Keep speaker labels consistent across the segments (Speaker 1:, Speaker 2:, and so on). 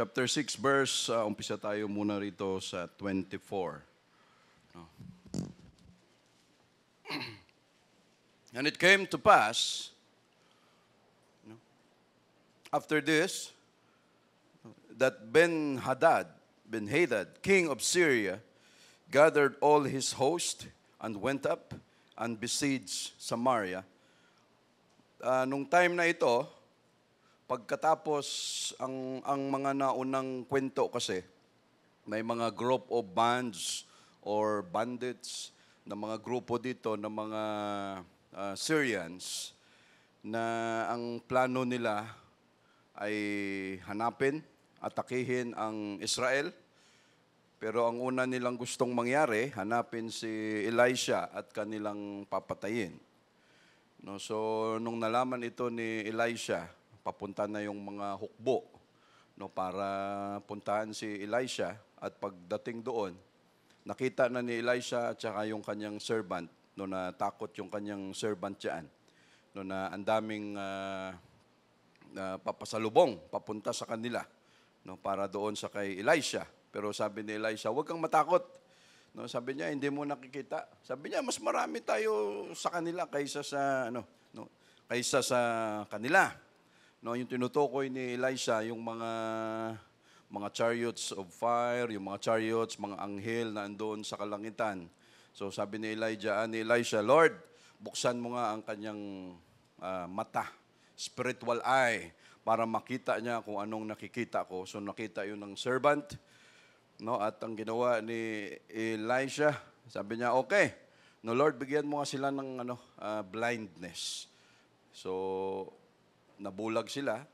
Speaker 1: chapter 6, verse, umpisa tayo muna rito sa 24. No? And it came to pass, after this, that Ben-Hadad, king of Syria, gathered all his host and went up and besieged Samaria. Nung time na ito, pagkatapos ang mga naunang kwento kasi, may mga group of bands or bandits na mga grupo dito ng mga Syrians na ang plano nila ay hanapin, atakihin ang Israel. Pero ang una nilang gustong mangyari, hanapin si Elisha at kanilang papatayin. No, so nung nalaman ito ni Elisha, papunta na yung mga hukbo para puntahan si Elisha, at pagdating doon, nakita na ni Elisha at saka yung kanyang servant, natakot yung kanyang servant diyan, na ang daming papasalubong papunta sa kanila para doon sa kay Elisha. Pero sabi ni Elisha, huwag kang matakot. Sabi niya, hindi mo nakikita. Sabi niya, mas marami tayo sa kanila kaysa sa kaysa sa kanila. Yung tinutukoy ni Elisha, yung mga chariots of fire, yung mga chariots, mga anghel na andoon sa kalangitan. So sabi ni Elisha, Lord, buksan mo nga ang kanyang mata, spiritual eye, para makita niya kung anong nakikita ko. So nakita yun ng servant. At ang ginawa ni Elisha, sabi niya, okay, Lord, bigyan mo nga sila ng blindness. So, nabulag sila,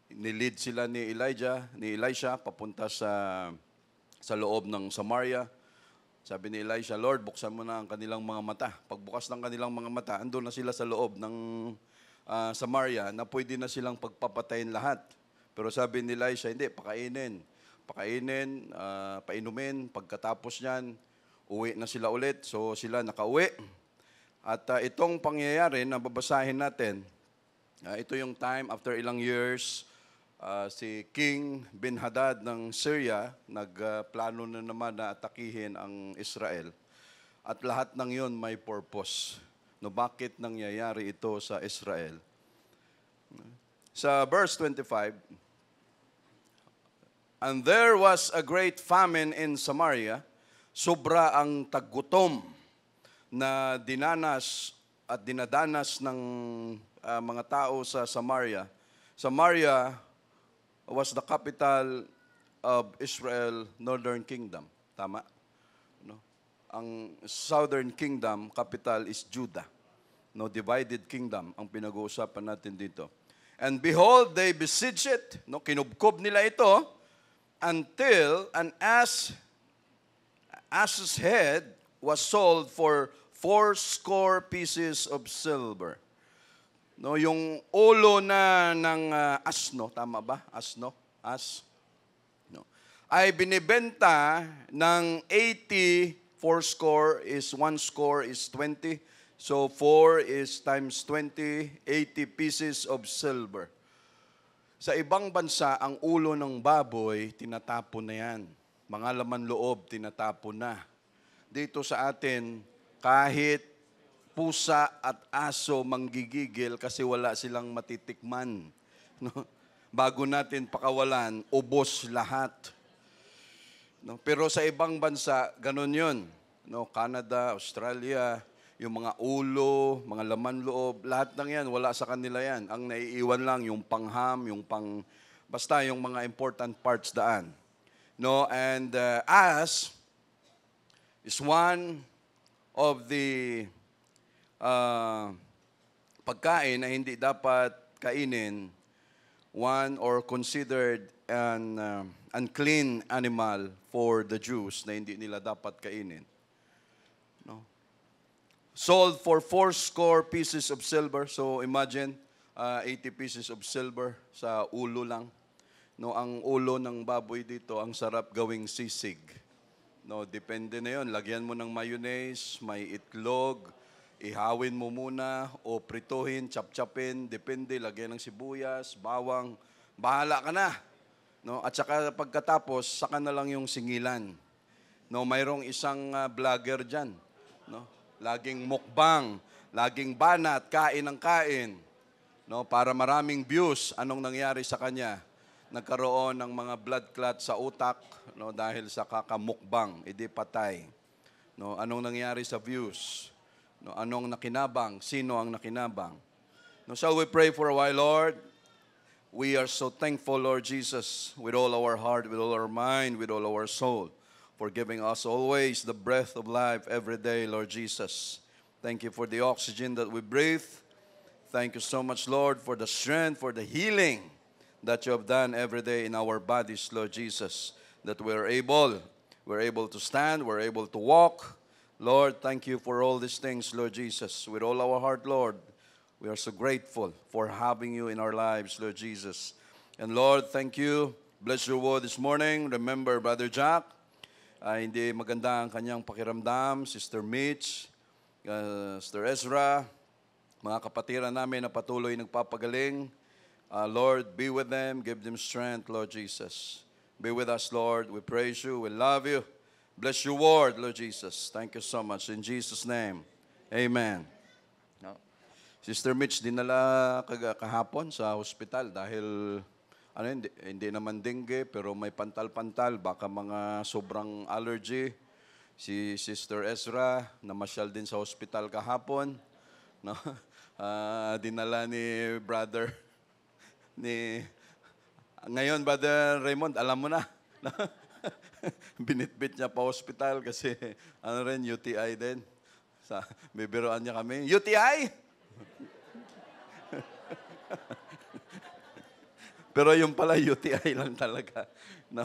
Speaker 1: nilid sila ni Elisha, papunta sa loob ng Samaria. Sabi ni Elisha, Lord, buksan mo na ang kanilang mga mata. Pagbukas ng kanilang mga mata, andun na sila sa loob ng Samaria na pwede na silang pagpapatayin lahat. Pero sabi ni Elisha, hindi, pakainin, painumin, pagkatapos niyan, uwi na sila ulit. So sila nakauwi. At itong pangyayari na babasahin natin, ito yung time after ilang years, si King Ben-Hadad ng Syria, nagplano na naman na atakihin ang Israel. At lahat ng yun may purpose. Bakit nangyayari ito sa Israel? Sa verse 25, and there was a great famine in Samaria, sobra ang taggutom na dinadanas ng mga tao sa Samaria. Samaria was the capital of Israel, Northern Kingdom. Tama? Ang Southern Kingdom, capital is Judah. Divided kingdom ang pinag-uusapan natin dito. And behold, they besieged it. Kinubkob nila ito, until an ass's head was sold for 80 pieces of silver. Yung ulo ng asno, tama ba? As. Ay binibenta ng 80, 4 score is 1 score is 20. So 4 is times 20, 80 pieces of silver. Sa ibang bansa, ang ulo ng baboy, tinatapon na yan. Mga laman loob, tinatapon na. Dito sa atin, kahit pusa at aso manggigigil kasi wala silang matitikman. Bago natin pakawalan, ubos lahat. Pero sa ibang bansa, ganun yun. Canada, Australia, yung mga ulo, mga laman loob, lahat ng yan, wala sa kanila yan. Ang naiiwan lang, yung pangham, basta yung mga important parts daan. And ass is one of the pagkain na hindi dapat kainin, one or considered an unclean animal for the Jews na hindi nila dapat kainin. Sold for 80 pieces of silver. So imagine, 80 pieces of silver sa ulo lang. Ang ulo ng baboy dito, ang sarap gawing sisig. Depende na yun. Lagyan mo ng mayonnaise, may itlog, ihawin mo muna o prituhin, chop-chopin, depende. Lagyan ng sibuyas, bawang, bahala ka na. No? At saka pagkatapos, saka na lang yung singilan. No, mayroong isang vlogger diyan, no? Laging mukbang, laging banat, kain ng kain, no? Para maraming views. Anong nangyari sa kanya? Nagkaroon ng mga blood clot sa utak, no, dahil sa kakamukbang, edi patay. No, anong nangyari sa views? No, anong nakinabang? Sino ang nakinabang? No, shall we pray for a while, Lord? We are so thankful, Lord Jesus, with all our heart, with all our mind, with all our soul, for giving us always the breath of life every day, Lord Jesus. Thank you for the oxygen that we breathe. Thank you so much, Lord, for the strength, for the healing that you have done every day in our bodies, Lord Jesus, that we're able to stand, we're able to walk. Lord, thank you for all these things, Lord Jesus. With all our heart, Lord, we are so grateful for having you in our lives, Lord Jesus. And Lord, thank you. Bless your word this morning. Remember, Brother Jack, hindi maganda ang kanyang pakiramdam. Sister Mitch, Sister Ezra, mga kapatiran namin na patuloy nagpapagaling. Lord, be with them. Give them strength, Lord Jesus. Be with us, Lord. We praise you. We love you. Bless your word, Lord Jesus. Thank you so much. In Jesus' name, amen. No. Sister Mitch, dinala kahapon sa hospital dahil hindi naman dengue pero may pantal-pantal, baka mga sobrang allergy. Si Sister Ezra, namasyal din sa hospital kahapon. No? Dinala ni brother ngayon, Brother Raymond, alam mo na. Binitbit niya pa hospital kasi UTI din. Bibiroan niya kami, UTI? Pero yung pala UTI lang talaga. No?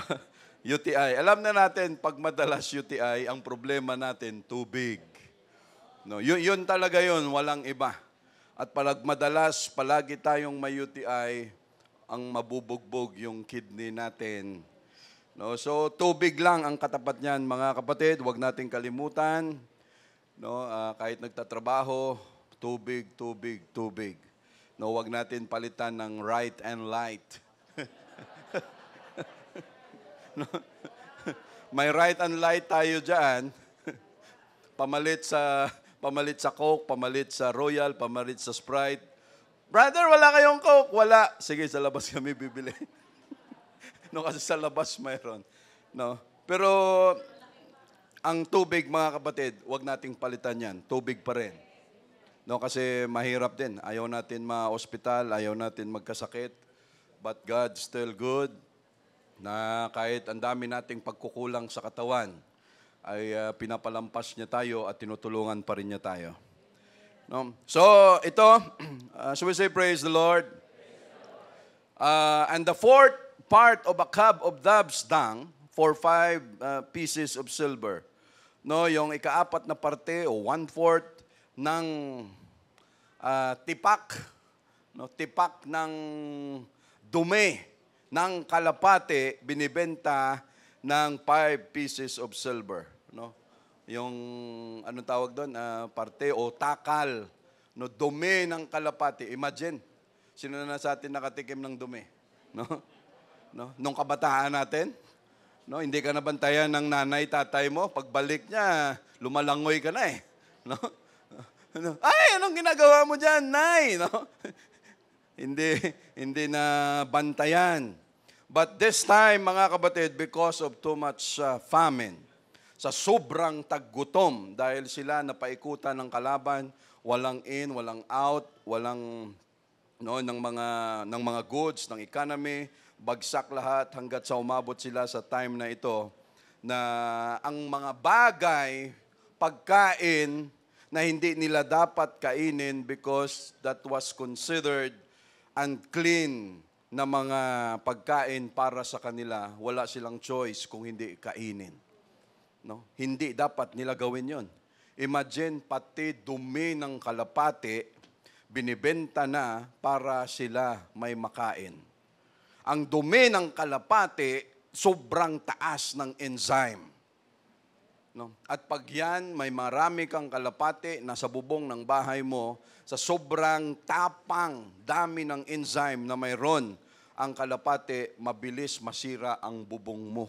Speaker 1: UTI. Alam na natin, pag madalas UTI, ang problema natin, tubig. No, yun talaga yun, walang iba. At pag madalas, palagi tayong may UTI, ang mabubugbog yung kidney natin. No, so tubig lang ang katapat niyan, mga kapatid, huwag nating kalimutan. No, kahit nagtatrabaho, tubig, tubig, tubig. No, huwag natin palitan ng right and light. No? May right and light tayo diyan. Pamalit sa Coke, pamalit sa Royal, pamalit sa Sprite. Brother, wala kayong Coke? Wala. Sige, sa labas kami bibili. No, kasi sa labas mayroon. No? Pero ang tubig, mga kapatid, huwag nating palitan yan. Tubig pa rin. No, kasi mahirap din. Ayaw natin ma-hospital, ayaw natin magkasakit. But God's still good. Na kahit ang dami nating pagkukulang sa katawan, ay pinapalampas niya tayo at tinutulungan pa rin niya tayo. No? So, ito, so we say praise the Lord. And the fourth part of a cob of dove's dung for 5 pieces of silver. No, yung ikaapat na parte o 1/4 ng tipak, no, tipak ng dumi ng kalapate binibenta ng 5 pieces of silver, no? Yung anong tawag doon, parte o takal, no, dumi ng kalapate. Imagine, sino na sa atin nakatikim ng dumi, no? No, nung kabataan natin, no, hindi ka nabantayan ng nanay, tatay mo, pagbalik niya, lumalangoy ka na eh, no? Ay, anong ginagawa mo diyan, nay, no? hindi na bantayan. But this time, mga kapatid, because of too much famine, sa sobrang taggutom, dahil sila napaikutan ng kalaban, walang in, walang out, walang ng mga goods, ng economy, bagsak lahat hanggat sa umabot sila sa time na ito na ang mga bagay, pagkain na hindi nila dapat kainin because that was considered unclean na mga pagkain para sa kanila, wala silang choice kung hindi kainin. No? Hindi dapat nila gawin yon. Imagine, pati dumi ng kalapate, binibenta na para sila may makain. Ang dumi ng kalapate, sobrang taas ng enzyme. No? At pag yan, may marami kang kalapate na sa bubong ng bahay mo, sa sobrang tapang, dami ng enzyme na mayroon ang kalapate, mabilis masira ang bubong mo.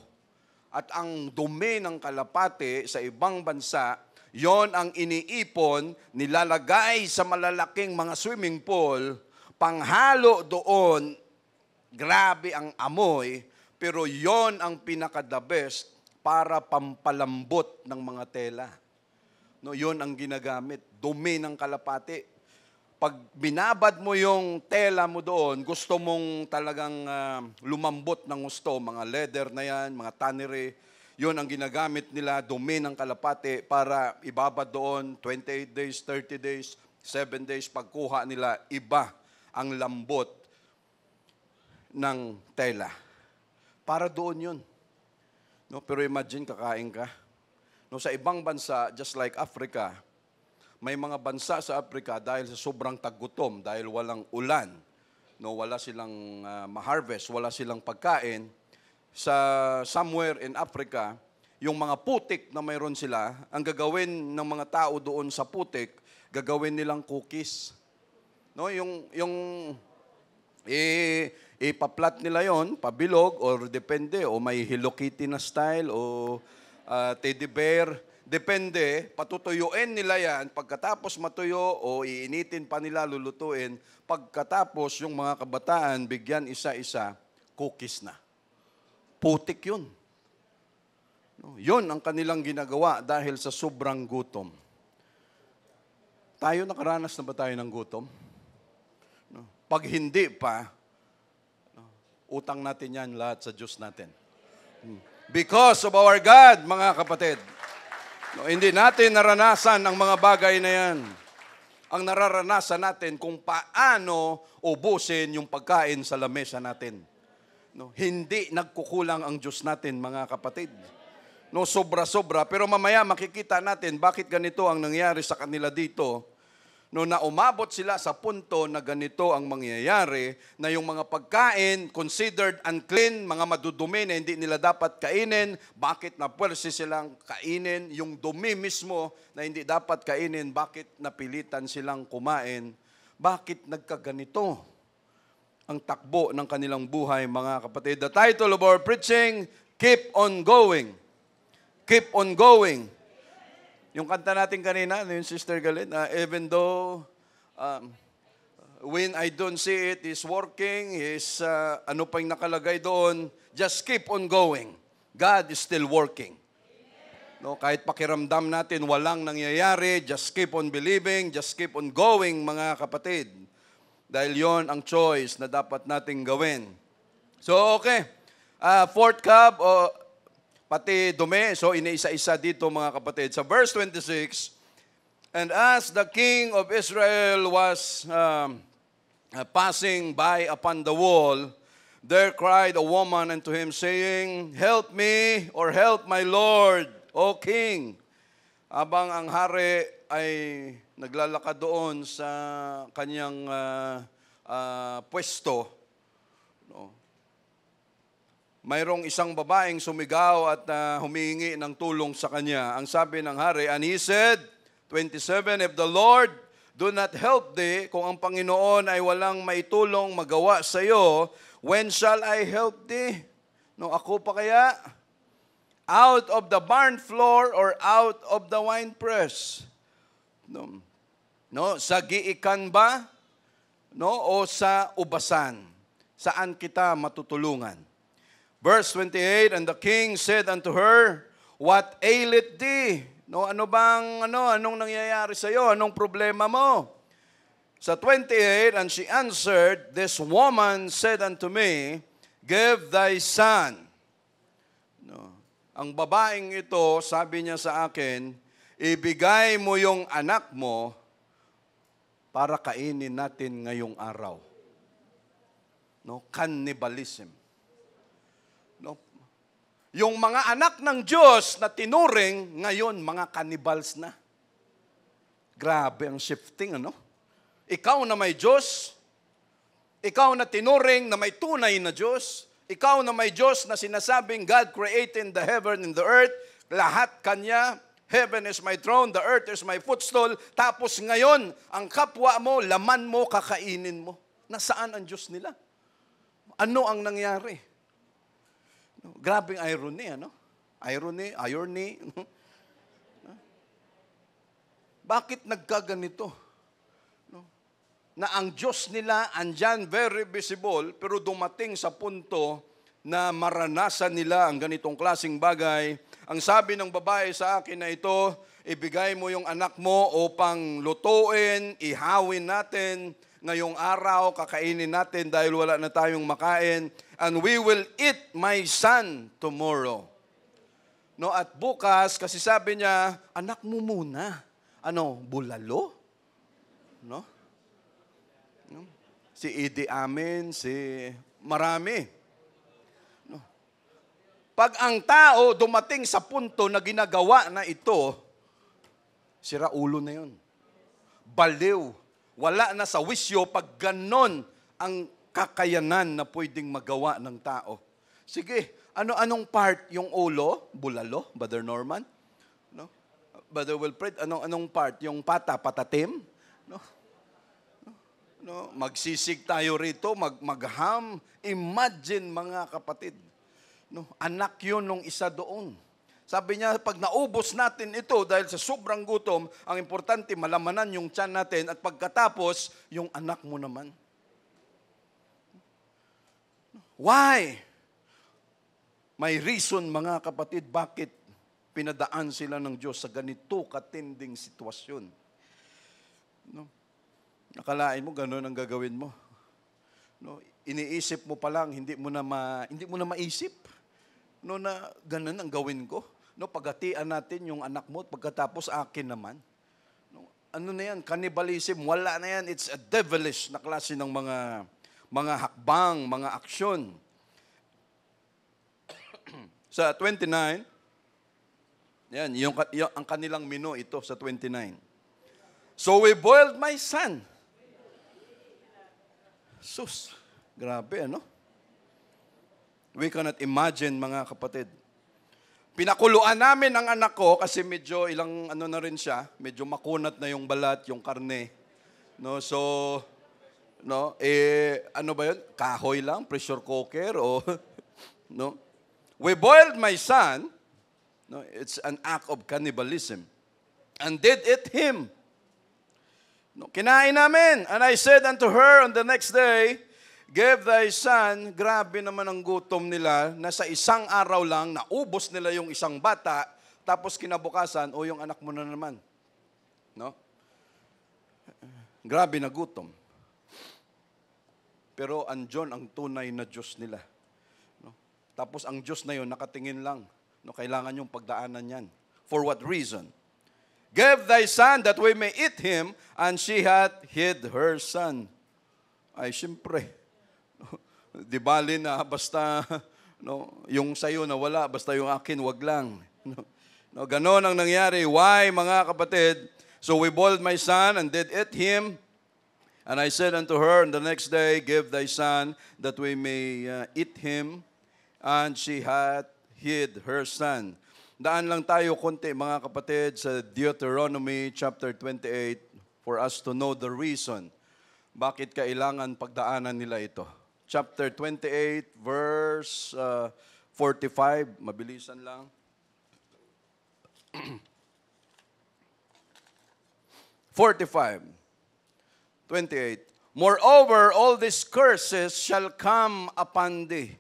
Speaker 1: At ang dumi ng kalapate sa ibang bansa, yon ang iniipon, nilalagay sa malalaking mga swimming pool, panghalo doon, grabe ang amoy, pero yon ang pinaka-the best para pampalambot ng mga tela. No, yon ang ginagamit, dumi ng kalapate. Pag binabad mo yung tela mo doon, gusto mong talagang lumambot ng gusto, mga leather na yan, mga tannery, yun ang ginagamit nila, dumi ng kalapate, para ibabad doon 28 days, 30 days, 7 days, pagkuha nila, iba ang lambot ng tela. Para doon yun. No, pero imagine, kakain ka. No, sa ibang bansa, just like Africa, may mga bansa sa Africa dahil sa sobrang tagutom, dahil walang ulan, no, wala silang ma-harvest, wala silang pagkain, sa somewhere in Africa, yung mga putik na mayroon sila, ang gagawin ng mga tao doon sa putik, gagawin nilang cookies. No, yung ipaplat nila yon, pabilog, or depende, o may Hello Kitty na style, o teddy bear. Depende, patutuyuin nila yan, pagkatapos matuyo o iinitin pa nila, lulutuin, pagkatapos yung mga kabataan, bigyan isa-isa, cookies na. Putik yun. No, yun ang kanilang ginagawa dahil sa sobrang gutom. Tayo, nakaranas na ba tayo ng gutom? No. Pag hindi pa, no, utang natin yan lahat sa Diyos natin. Because of our God, mga kapatid. No, hindi natin naranasan ang mga bagay na yan. Ang nararanasan natin kung paano ubusin yung pagkain sa lamesa natin. No, hindi nagkukulang ang Diyos natin, mga kapatid. No, sobra-sobra. Pero mamaya makikita natin bakit ganito ang nangyari sa kanila dito. No, na umabot sila sa punto na ganito ang mangyayari, na yung mga pagkain considered unclean, mga madudumi na hindi nila dapat kainin, bakit napwersi silang kainin? Yung dumi mismo na hindi dapat kainin, bakit napilitan silang kumain? Bakit nagkaganito ang takbo ng kanilang buhay, mga kapatid? The title of our preaching, Keep on Going. Keep on going. Yung kanta natin kanina, yung Sister Galen, even though when I don't see it, He's working, ano pa yung nakalagay doon, just keep on going. God is still working. No, kahit pakiramdam natin walang nangyayari, just keep on believing, just keep on going, mga kapatid. Dahil yon ang choice na dapat nating gawin. So, okay. Fourth cup, pati dumi, so iniisa-isa dito, mga kapatid. Sa verse 26, and as the king of Israel was passing by upon the wall, there cried a woman unto him, saying, Help me, or help my Lord, O king. Habang ang hari ay naglalakad doon sa kanyang pwesto, no, mayroong isang babaeng sumigaw at humingi ng tulong sa kanya. Ang sabi ng hari, and he said, 27, if the Lord do not help thee, kung ang Panginoon ay walang maitulong magawa sa iyo, when shall I help thee? No, ako pa kaya? Out of the barn floor or out of the winepress? No, sa giikan ba? No, o sa ubasan? Saan kita matutulungan? Verse 28, and the king said unto her, What aileth thee? No, anong nangyayari sa iyo? Anong problema mo? Sa 28, and she answered, This woman said unto me, Give thy son. No, ang babaeng ito, sabi niya sa akin, ibigay mo yung anak mo para kainin natin ngayong araw. No, cannibalism. No? Yung mga anak ng Diyos na tinuring, ngayon mga cannibals na. Grabe ang shifting, ano? Ikaw na may Diyos, ikaw na tinuring na may tunay na Diyos, ikaw na may Diyos na sinasabing God created the heaven and the earth, lahat Kanya, heaven is my throne, the earth is my footstool, tapos ngayon, ang kapwa mo, laman mo, kakainin mo. Nasaan ang Diyos nila? Ano ang nangyari? No? Grabing irony, ano? Irony. Bakit nagkaganito? No? Na ang Diyos nila andyan very visible, pero dumating sa punto na maranasan nila ang ganitong klaseng bagay. Ang sabi ng babae sa akin na ito, ibigay mo yung anak mo upang lutuin, ihawin natin. Ngayong araw, kakainin natin dahil wala na tayong makain. And we will eat my son tomorrow. No, at bukas, kasi sabi niya, anak mo muna. Bulalo? No? Si Idi Amin, si marami. Pag ang tao dumating sa punto na ginagawa na ito, sira ulo na yun. Baliw. Wala na sa wisyo pag ganon ang kakayanan na pwedeng magawa ng tao. Sige, anong part? Yung ulo? Bulalo? Brother Norman? No? Brother Wilfred, anong part? Yung patatim? No? No? Magsisig tayo rito, magham. Imagine mga kapatid. No, anak yun nung isa doon. Sabi niya, pag naubos natin ito dahil sa sobrang gutom, ang importante malamanan yung tiyan natin at pagkatapos, yung anak mo naman. Why? May reason mga kapatid, bakit pinadaan sila ng Diyos sa ganito katinding sitwasyon. No? Nakalain mo, gano'n ang gagawin mo. No? Iniisip mo pa lang, hindi mo na maisip. No, na ganun ang gawin ko. No, paghatian natin yung anak mo, pagkatapos akin naman. No, ano na yan? Cannibalism. Wala na yan. It's a devilish na klase ng mga hakbang, mga aksyon. Sa 29, yan, ang kanilang menu ito sa 29. So we boiled my son. Sus, grabe ano? We cannot imagine, mga kapatid. Pinakuluan namin ang anak ko kasi medyo na rin siya, medyo makunat na yung balat, yung karne. No, so, no, ano ba yun? Kahoy lang, pressure cooker, o, no? We boiled my son, no, it's an act of cannibalism, and did eat him. No, kinain namin, and I said unto her on the next day, give thy son, grabe naman ang gutom nila, na sa isang araw lang, naubos nila yung isang bata, tapos kinabukasan, yung anak mo na naman. No? Grabe na gutom. Pero andyon ang tunay na Diyos nila. No? Tapos ang Diyos na yun, nakatingin lang. No? Kailangan yung pagdaanan yan. For what reason? Give thy son that we may eat him, and she hath hid her son. Ay, siyempre. Di bali na basta yung sayo na wala, basta yung akin wag lang. Ganon ang nangyari. Why, mga kapatid? So we boiled my son and did eat him. And I said unto her on the next day, give thy son that we may eat him. And she had hid her son. Daan lang tayo konti, mga kapatid, sa Deuteronomy chapter 28 for us to know the reason bakit kailangan pagdaanan nila ito. Chapter 28, verse 45. Mabilisan lang. 45. 28. Moreover, all these curses shall come upon thee.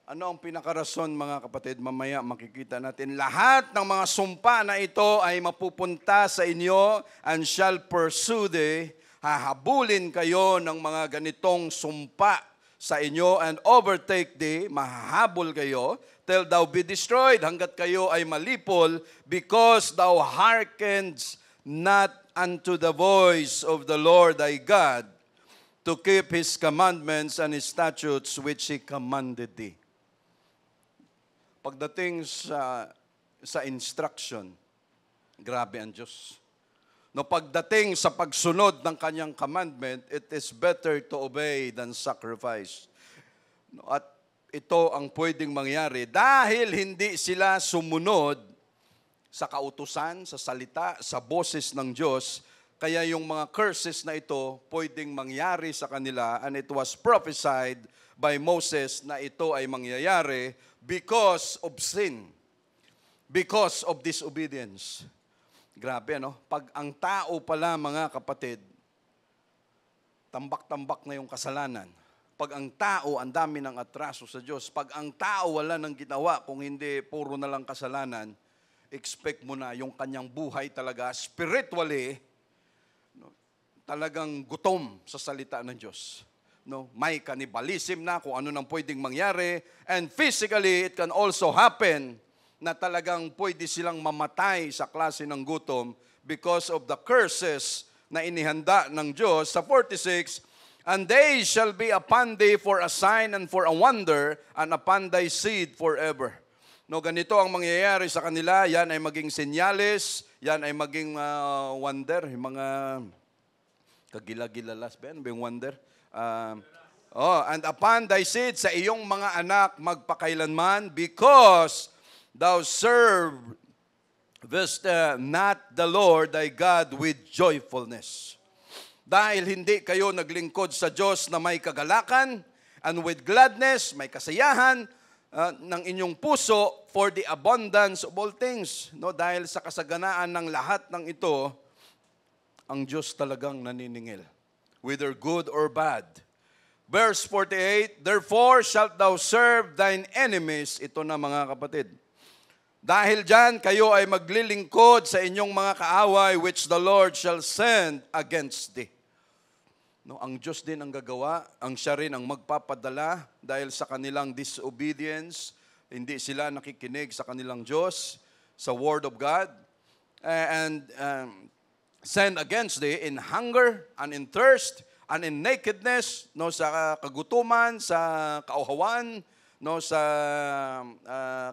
Speaker 1: Ano ang pinakarason, mga kapatid? Mamaya makikita natin. Lahat ng mga sumpa na ito ay mapupunta sa inyo and shall pursue thee. Hahabulin kayo ng mga ganitong sumpa sa inyo and overtake thee, mahahabol kayo, till thou be destroyed, hanggat kayo ay malipol, because thou hearkened not unto the voice of the Lord thy God, to keep His commandments and His statutes which He commanded thee. Pagdating sa instruction, grabe ang Diyos. No, pagdating sa pagsunod ng kanyang commandment, it is better to obey than sacrifice. No, at ito ang pwedeng mangyari dahil hindi sila sumunod sa kautusan, sa salita, sa boses ng Diyos. Kaya yung mga curses na ito pwedeng mangyari sa kanila, and it was prophesied by Moses na ito ay mangyayari because of sin, because of disobedience. Grabe, ano? Pag ang tao pala, mga kapatid, tambak-tambak na yung kasalanan. Pag ang tao, ang dami ng atraso sa Diyos. Pag ang tao wala nang ginawa, kung hindi puro na lang kasalanan, expect mo na yung kanyang buhay talaga, spiritually, no, talagang gutom sa salita ng Diyos. No, may cannibalism na kung ano nang pwedeng mangyari, and physically, it can also happen na talagang pwede silang mamatay sa klase ng gutom because of the curses na inihanda ng Diyos. Sa 46, and they shall be upon thee for a sign and for a wonder, and upon thy seed forever. No, ganito ang mangyayari sa kanila. Yan ay maging senyales, yan ay maging wonder, yung mga kagila-gilalas ba yan? Yung wonder? And upon thy seed, sa iyong mga anak magpakailanman, because thou serve not the Lord thy God with joyfulness. Dahil hindi kayo naglingkod sa Diyos na may kagalakan, and with gladness, may kasiyahan ng inyong puso for the abundance of all things. No, dahil sa kasaganaan ng lahat ng ito, ang Diyos talagang naniningil, whether good or bad. Verse 48, therefore shalt thou serve thine enemies. Ito na, mga kapatid. Dahil dyan, kayo ay maglilingkod sa inyong mga kaaway, which the Lord shall send against thee. No, ang Diyos din ang gagawa, ang siya rin ang magpapadala dahil sa kanilang disobedience, hindi sila nakikinig sa kanilang Diyos, sa Word of God, and send against thee in hunger and in thirst and in nakedness, no, sa kagutuman, sa kauhawan, no, sa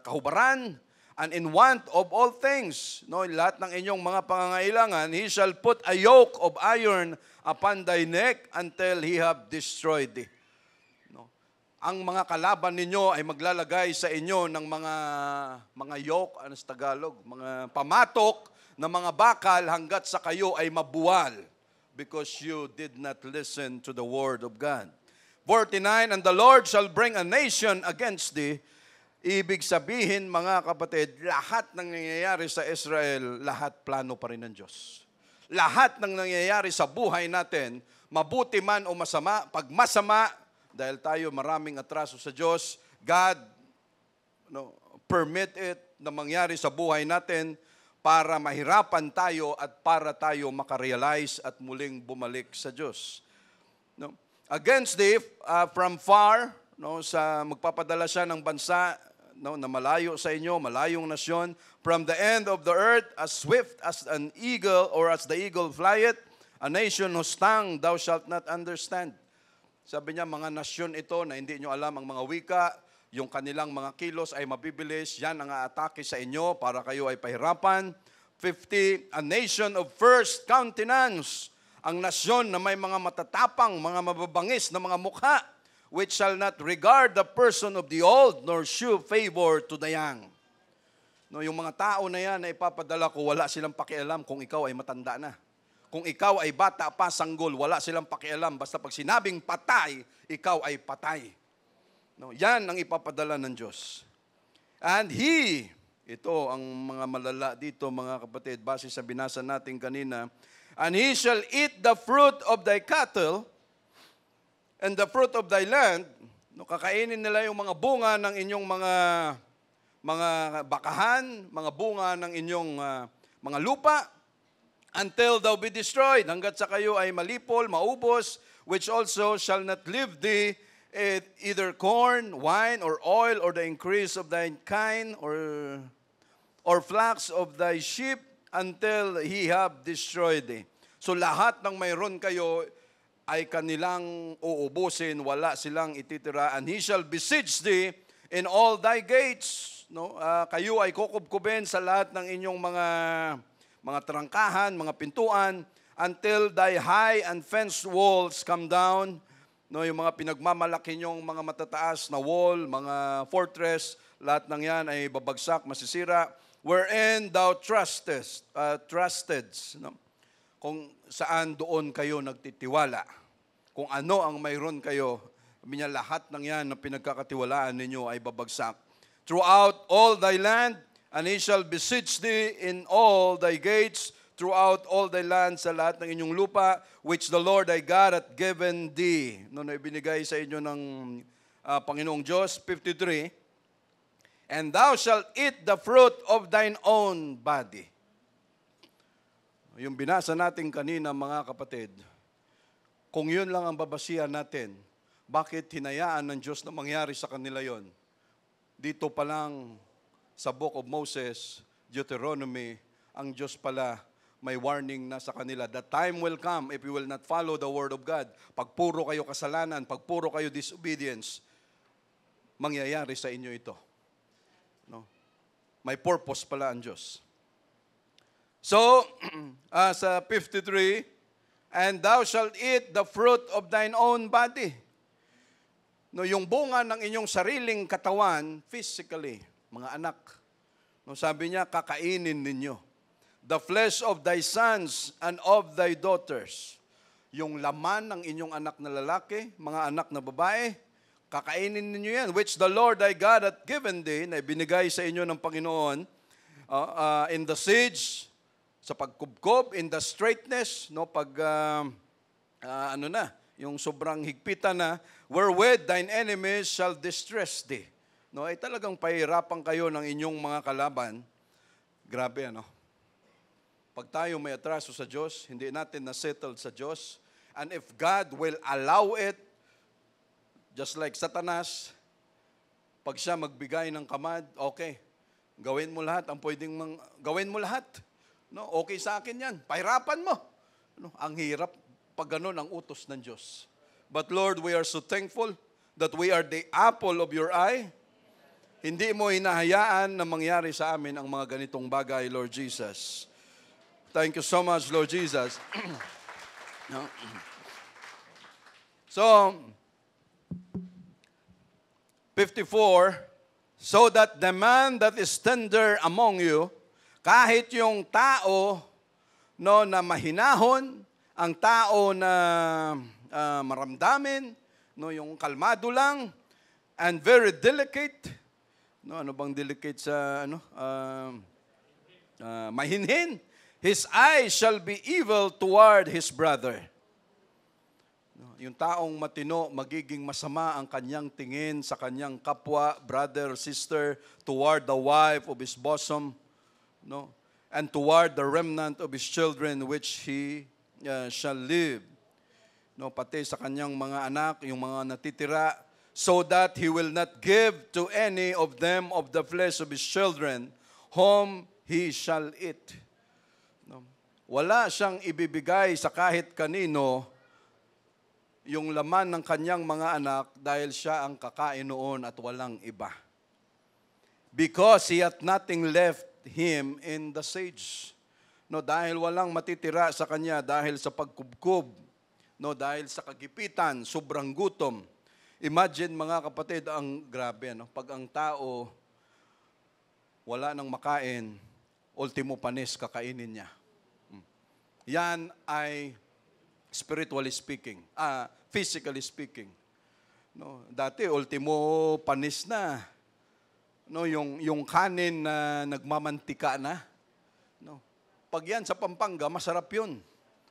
Speaker 1: kahubaran, and in want of all things, no, lahat ng inyong mga pangangailangan, he shall put a yoke of iron upon thy neck until he have destroyed thee. No? Ang mga kalaban ninyo ay maglalagay sa inyo ng mga yoke, ano sa Tagalog, mga pamatok na mga bakal hanggat sa kayo ay mabuwal, because you did not listen to the word of God. 49, and the Lord shall bring a nation against thee. Ibig sabihin, mga kapatid, lahat ng nangyayari sa Israel, lahat plano pa rin ng Diyos. Lahat ng nangyayari sa buhay natin, mabuti man o masama, pag masama, dahil tayo maraming atraso sa Diyos, God permit it na mangyari sa buhay natin para mahirapan tayo at para tayo makarealize at muling bumalik sa Diyos. No? Against thee, from far, no, sa magpapadala siya ng bansa, no, na malayo sa inyo, malayong nasyon, from the end of the earth, as swift as an eagle, or as the eagle flieth, a nation whose tongue thou shalt not understand. Sabi niya, mga nasyon ito na hindi nyo alam ang mga wika, yung kanilang mga kilos ay mabibilis, yan ang aatake sa inyo para kayo ay pahirapan. 50, a nation of first countenance, ang nasyon na may mga matatapang, mga mababangis na mga mukha, which shall not regard the person of the old, nor shew favor to the young. No, yung mga tao na yan na ipapadala ko, wala silang pakialam kung ikaw ay matanda na. Kung ikaw ay bata pa, sanggol, wala silang pakialam. Basta pag sinabing patay, ikaw ay patay. No, yan ang ipapadala ng Diyos. And he, ito ang mga malala dito, mga kapatid, base sa binasa natin kanina, and he shall eat the fruit of thy cattle, and the fruit of thy land. No, kakainin nila yung mga bunga ng inyong mga bakahan, mga bunga ng inyong mga lupa, until thou be destroyed, hanggat sa kayo ay malipol, maubos, which also shall not leave thee either corn, wine, or oil, or the increase of thy kine, or flax of thy sheep, until he have destroyed thee. So lahat ng mayroon kayo ay kanilang uubusin, wala silang ititira, and he shall besiege thee in all thy gates. No? Kayo ay kukubkubin sa lahat ng inyong mga trangkahan, mga pintuan, until thy high and fenced walls come down. No, yung mga pinagmamalaki nyong mga matataas na wall, mga fortress, lahat ng yan ay babagsak, masisira, wherein thou trusted. No? kung saan doon kayo nagtitiwala. Kung ano ang mayroon kayo, sabi niya, lahat ng yan na pinagkakatiwalaan ninyo ay babagsak. Throughout all thy land, and he shall besiege thee in all thy gates, throughout all thy land, sa lahat ng inyong lupa, which the Lord thy God hath given thee. No, na ibinigay sa inyo ng Panginoong Diyos, 53. And thou shalt eat the fruit of thine own body. Yung binasa natin kanina, mga kapatid, kung yun lang ang babasihan natin, bakit hinayaan ng Diyos na mangyari sa kanila yon? Dito pa lang sa Book of Moses, Deuteronomy, ang Diyos pala may warning na sa kanila. The time will come if you will not follow the word of God. Pag puro kayo kasalanan, pag puro kayo disobedience, mangyayari sa inyo ito. No? May purpose pala ang Diyos. So, sa 53, and thou shalt eat the fruit of thine own body. No, yung bunga ng inyong sariling katawan, physically, mga anak. No, sabi niya, kakainin ninyo. The flesh of thy sons and of thy daughters. Yung laman ng inyong anak na lalaki, mga anak na babae, kakainin ninyo yan, which the Lord thy God hath given thee, na ibinigay sa inyo ng Panginoon, in the siege, sa pagkubkob, in the straightness, no, pag, yung sobrang higpitan na, wherewith thine enemies shall distress thee. No, ay talagang pahirapan kayo ng inyong mga kalaban. Grabe, ano? Pag tayo may atraso sa Diyos, hindi natin na-settle sa Diyos, and if God will allow it, just like Satanas, pag siya magbigay ng command, okay, gawin mo lahat, ang pwedeng gawin mo lahat. No, okay sa akin yan, pahirapan mo. No, ang hirap pag ganun ang utos ng Diyos. But Lord, we are so thankful that we are the apple of your eye. Hindi mo hinahayaan na mangyari sa amin ang mga ganitong bagay, Lord Jesus. Thank you so much, Lord Jesus. No? So, 54, so that the man that is tender among you, kahit yung tao no, na mahinahon, ang tao na maramdamin, no, yung kalmado lang, and very delicate. No, ano bang delicate sa mahinhin? His eyes shall be evil toward his brother. No, yung taong matino, magiging masama ang kanyang tingin sa kanyang kapwa, brother, sister, toward the wife of his bosom, no, and toward the remnant of his children which he shall live. No, pati sa kanyang mga anak, yung mga natitira, so that he will not give to any of them of the flesh of his children, whom he shall eat. No, wala siyang ibibigay sa kahit kanino yung laman ng kanyang mga anak dahil siya ang kakain noon at walang iba. Because he hath nothing left him in the siege. No, dahil walang matitira sa kanya dahil sa pagkubkob, no, dahil sa kagipitan, sobrang gutom. Imagine mga kapatid, ang grabe, no? Pag ang tao wala nang makain, ultimo panis kakainin niya. Yan ay spiritually speaking, physically speaking. No, dati ultimo panis na. No, yung kanin na nagmamantika na. No. Pag yan sa Pampanga, masarap 'yun.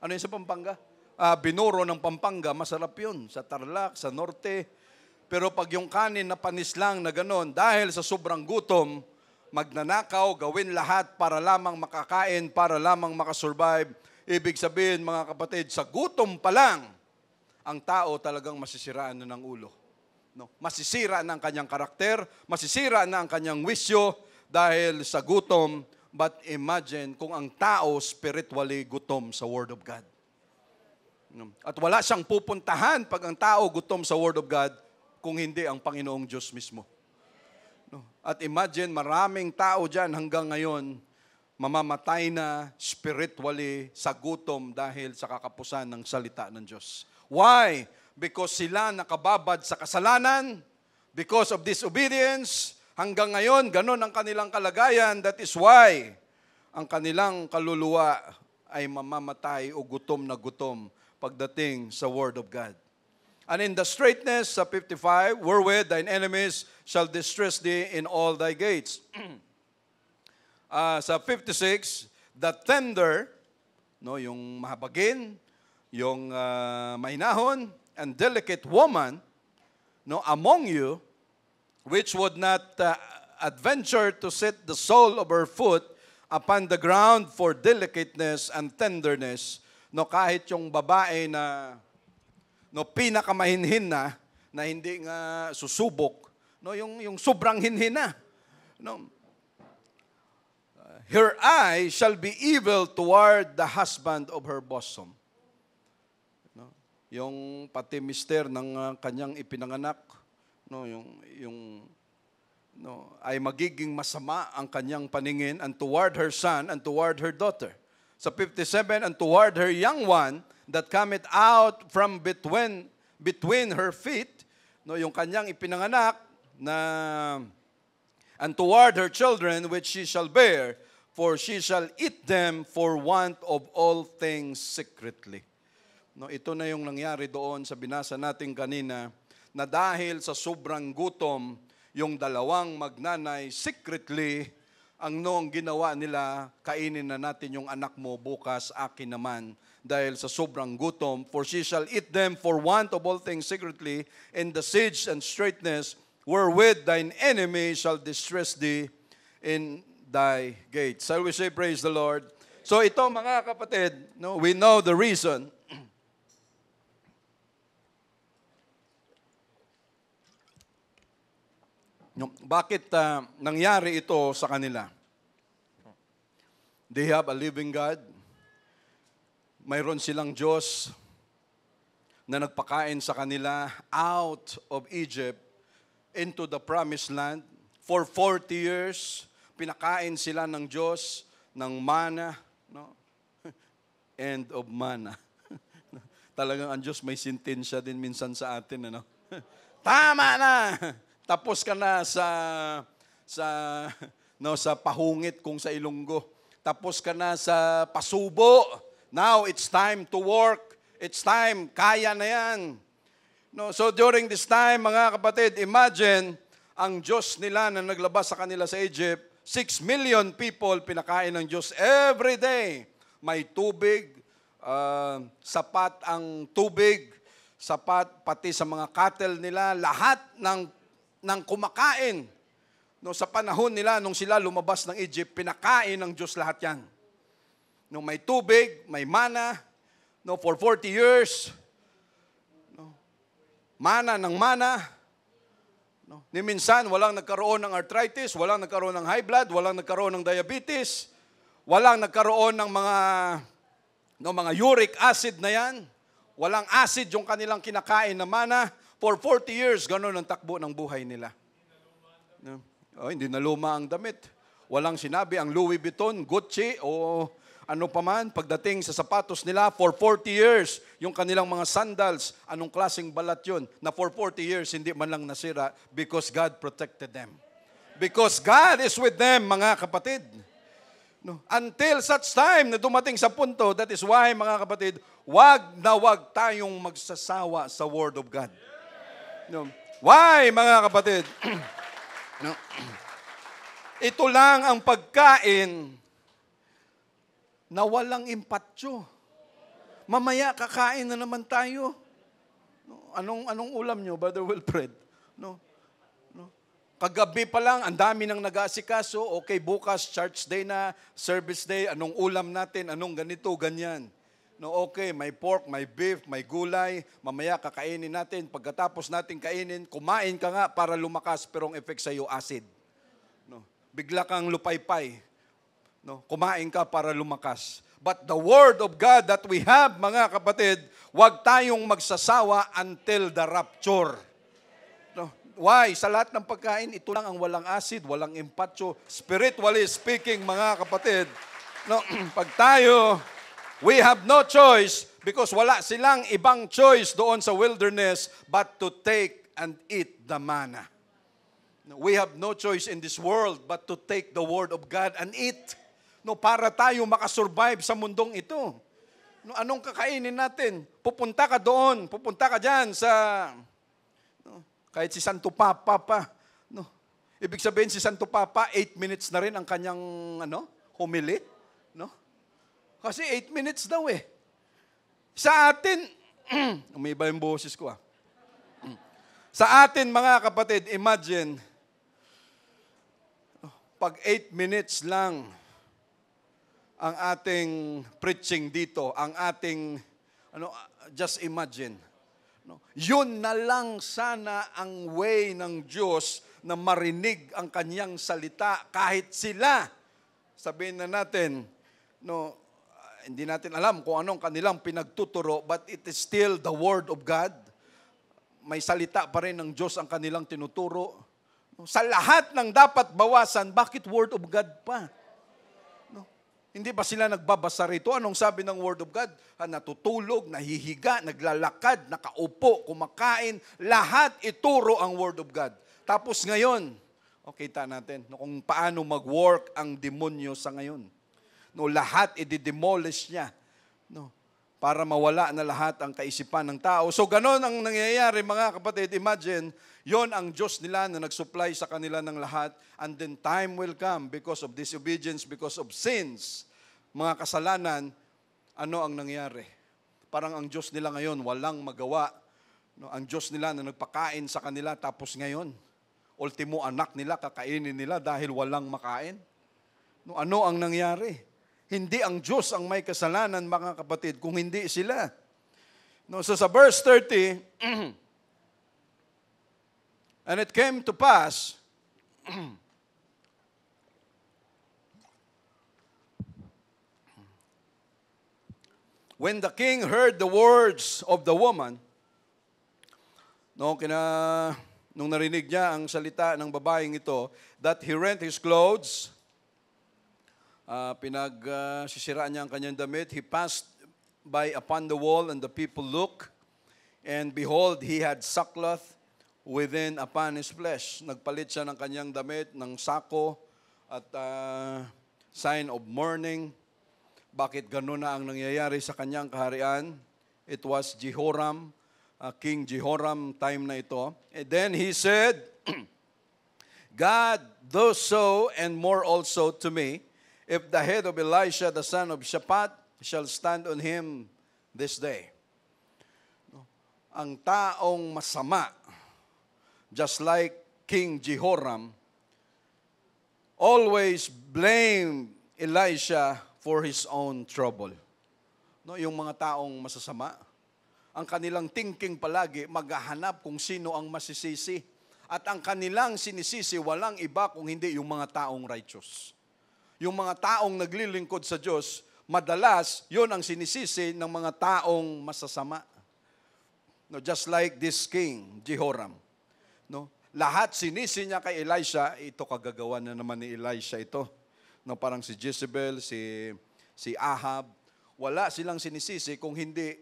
Speaker 1: Ano 'yung sa Pampanga? Binuro ng Pampanga, masarap 'yun. Sa Tarlac, sa Norte. Pero pag yung kanin na panis lang na gano'n, dahil sa sobrang gutom, magnanakaw, gawin lahat para lamang makakain, para lamang makasurvive. Ibig sabihin, mga kapatid, sa gutom pa lang, ang tao talagang masisiraan na ng ulo. No? Masisira na ang kanyang karakter, masisira na ang kanyang wisyo dahil sa gutom. But imagine kung ang tao spiritually gutom sa Word of God. No? At wala siyang pupuntahan pag ang tao gutom sa Word of God kung hindi ang Panginoong Diyos mismo. No? At imagine, maraming tao dyan hanggang ngayon mamamatay na spiritually sa gutom dahil sa kakapusan ng salita ng Diyos. Why? Because sila nakababad sa kasalanan, because of disobedience, hanggang ngayon, ganun ang kanilang kalagayan. That is why ang kanilang kaluluwa ay mamamatay o gutom na gutom pagdating sa Word of God. And in the straightness, sa 55, wherewith thine enemies shall distress thee in all thy gates. Sa 56, the tender, no, yung mahabagin, yung mahinahon, and delicate woman, no, among you, which would not adventure to set the sole of her foot upon the ground for delicateness and tenderness, no, kahit yung babae na no pinakamahinhin na hindi nga susubok, no, yung sobrang hinhin na, no. Her eye shall be evil toward the husband of her bosom. No, yung pati mister ng kanyang ipinanganak, no, yung no, ay magiging masama ang kanyang paningin, and toward her son and toward her daughter. Sa 57, and toward her young one that cometh out from between her feet, no, yung kanyang ipinanganak na, and toward her children which she shall bear, for she shall eat them for want of all things secretly. No, ito na yung nangyari doon sa binasa natin kanina, na dahil sa sobrang gutom, yung dalawang magnanay secretly, ang noong ginawa nila, kainin na natin yung anak mo, bukas akin naman. Dahil sa sobrang gutom, for she shall eat them for want of all things secretly, in the siege and straightness, wherewith thine enemy shall distress thee in thy gates. Shall we say praise the Lord? So ito mga kapatid, no, we know the reason. No, bakit nangyari ito sa kanila? They have a living God. Mayroon silang Diyos na nagpakain sa kanila out of Egypt into the promised land. For 40 years, pinakain sila ng Diyos ng mana, no? End of mana. Talagang ang Diyos may sentensya din minsan sa atin, ano? Tama na! Tapos ka na sa pahungit kung sa Ilonggo. Tapos ka na sa pasubo. Now it's time to work. It's time, kaya na yan. No, so during this time, mga kapatid, imagine ang Diyos nila na naglabas sa kanila sa Egypt, 6 million people pinakain ng Diyos every day. May tubig, sapat ang tubig, sapat pati sa mga cattle nila, lahat ng kumakain. No, sa panahon nila, nung sila lumabas ng Egypt, pinakain ng Diyos lahat yan. No, may tubig, may mana, no, for 40 years, no, mana ng mana. No, ni minsan, walang nagkaroon ng arthritis, walang nagkaroon ng high blood, walang nagkaroon ng diabetes, walang nagkaroon ng mga uric acid na yan, walang acid yung kanilang kinakain na mana. For 40 years, gano'n ang takbo ng buhay nila. No? Oh, hindi na luma ang damit. Walang sinabi ang Louis Vuitton, Gucci, o ano pa man. Pagdating sa sapatos nila, for 40 years, yung kanilang mga sandals, anong klaseng balat yun, na for 40 years, hindi man lang nasira because God protected them. Because God is with them, mga kapatid. No? Until such time na dumating sa punto, that is why, mga kapatid, wag tayong magsasawa sa Word of God. No. Why, mga kapatid? No. Ito lang ang pagkain na walang impatyo. Mamaya kakain na naman tayo. No. Anong ulam nyo, Brother Wilfred? No. No. Kagabi pa lang, ang dami nang nag-aasikaso. Okay, bukas, church day na, service day, anong ulam natin, anong ganito, ganyan. No, okay, may pork, may beef, may gulay, mamaya kakainin natin. Pagkatapos natin kainin, kumain ka nga para lumakas, pero ang effect sa iyo, acid. No, bigla kang lupaypay. No, kumain ka para lumakas. But the Word of God that we have, mga kapatid, huwag tayong magsasawa until the rapture. No, why? Sa lahat ng pagkain, ito lang ang walang acid, walang impatyo. Spiritually speaking, mga kapatid, no, pag tayo, we have no choice because wala silang ibang choice doon sa wilderness but to take and eat the manna. We have no choice in this world but to take the Word of God and eat. No, para tayo makasurvive sa mundong ito. No, anong kakainin natin? Pupunta ka doon, pupunta ka diyan sa kahit si Santo Papa pa. No. Ibig sabihin si Santo Papa 8 minutes na rin ang kanyang homily, no? Kasi 8 minutes daw eh. Sa atin, umiba yung boses ko. Sa atin mga kapatid, imagine pag 8 minutes lang ang ating preaching dito, ang ating, just imagine. Yun na lang sana ang way ng Diyos na marinig ang kanyang salita kahit sila. Sabihin na natin, hindi natin alam kung anong kanilang pinagtuturo, but it is still the Word of God. May salita pa rin ng Diyos ang kanilang tinuturo. Sa lahat ng dapat bawasan, bakit Word of God pa? Hindi ba sila nagbabasa rito? Anong sabi ng Word of God? Natutulog, nahihiga, naglalakad, nakaupo, kumakain. Lahat ituro ang Word of God. Tapos ngayon, kita natin kung paano mag-work ang demonyo sa ngayon. Lahat i-demolish niya. Para mawala na lahat ang kaisipan ng tao. So ganon ang nangyayari mga kapatid. Imagine, yon ang Diyos nila na nag-supply sa kanila ng lahat. And then time will come because of disobedience, because of sins, mga kasalanan, ano ang nangyari? Parang ang Diyos nila ngayon walang magawa. Ang Diyos nila na nagpakain sa kanila tapos ngayon, ultimo anak nila kakainin nila dahil walang makain. Ano ang nangyari? Hindi ang Diyos ang may kasalanan, mga kapatid, kung hindi sila. So sa verse 30, and it came to pass, when the king heard the words of the woman, nung narinig niya ang salita ng babaeng ito, that he rent his clothes, pinagsisiraan niya ang kanyang damit. He passed by upon the wall, and the people look, and behold, he had sackcloth within upon his flesh. Nagpalit siya ng kanyang damit, ng sako, at sign of mourning. Bakit gano'n na ang nangyayari sa kanyang kaharian? It was Jehoram, King Jehoram time na ito. And then he said, God, do so and more also to me, if the head of Elisha, the son of Shaphat, shall stand on him this day. Ang taong masama, just like King Jehoram, always blame Elisha for his own trouble. Yung mga taong masasama, ang kanilang thinking palagi, maghahanap kung sino ang masisisi. At ang kanilang sinisisi, walang iba kung hindi yung mga taong righteous. Yung mga taong naglilingkod sa Diyos, madalas, yun ang sinisisi ng mga taong masasama. Just like this king, Jehoram. Lahat sinisi niya kay Elisha, ito kagagawa na naman ni Elisha ito. Parang si Jezebel, si Ahab, wala silang sinisisi kung hindi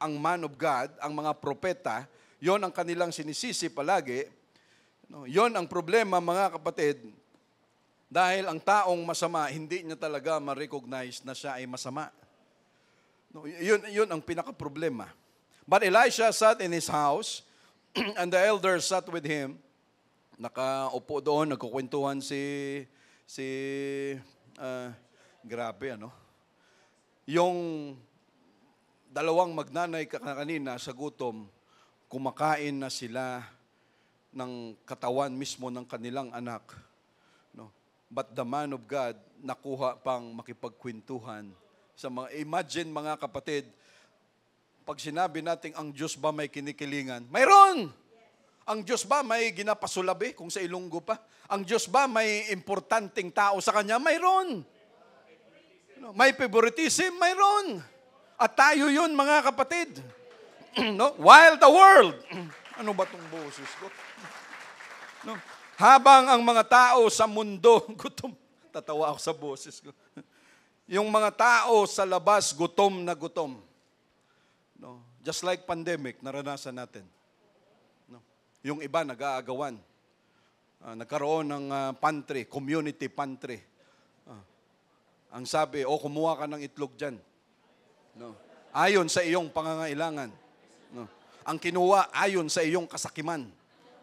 Speaker 1: ang man of God, ang mga propeta, yon ang kanilang sinisisi palagi. Yon ang problema mga kapatid, dahil ang taong masama, hindi niya talaga ma-recognize na siya ay masama. Yun ang pinaka-problema. But Elisha sat in his house, and the elders sat with him. Nakaupo doon, nagkukwentuhan grabe, yung dalawang magnanay kanina sa gutom, kumakain na sila ng katawan mismo ng kanilang anak. But the man of God, nakuha pang makipagkwentuhan sa mga, imagine mga kapatid, pag sinabi natin, ang Diyos ba may kinikilingan? Mayroon! Ang Diyos ba may ginapasulabi kung sa Ilonggo pa? Ang Diyos ba may importanteng tao sa Kanya? Mayroon! May favoritism? Mayroon! At tayo yun mga kapatid. While the world, ano ba itong boses ko? Habang ang mga tao sa mundo, gutom. Tatawa ako sa boses ko. Yung mga tao sa labas, gutom na gutom. Just like pandemic, naranasan natin. Yung iba nag-aagawan. Nagkaroon ng pantry, community pantry. Ang sabi, kumuha ka ng itlog dyan. No. Ayon sa iyong pangangailangan. No. Ang kinuha, ayon sa iyong kasakiman.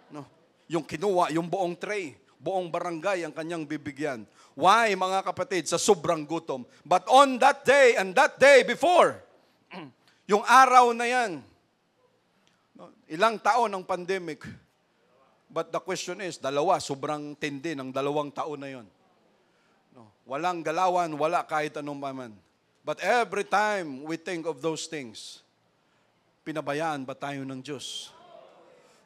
Speaker 1: No. Yung kinuha, yung buong tray, buong barangay ang kanyang bibigyan. Why, mga kapatid? Sa sobrang gutom. But on that day and that day before, yung araw na yan, no, ilang taon ang pandemic. But the question is, sobrang tindi ng 2 taon na yon. No, walang galawan, wala kahit anong paman. But every time we think of those things, pinabayaan ba tayo ng Diyos?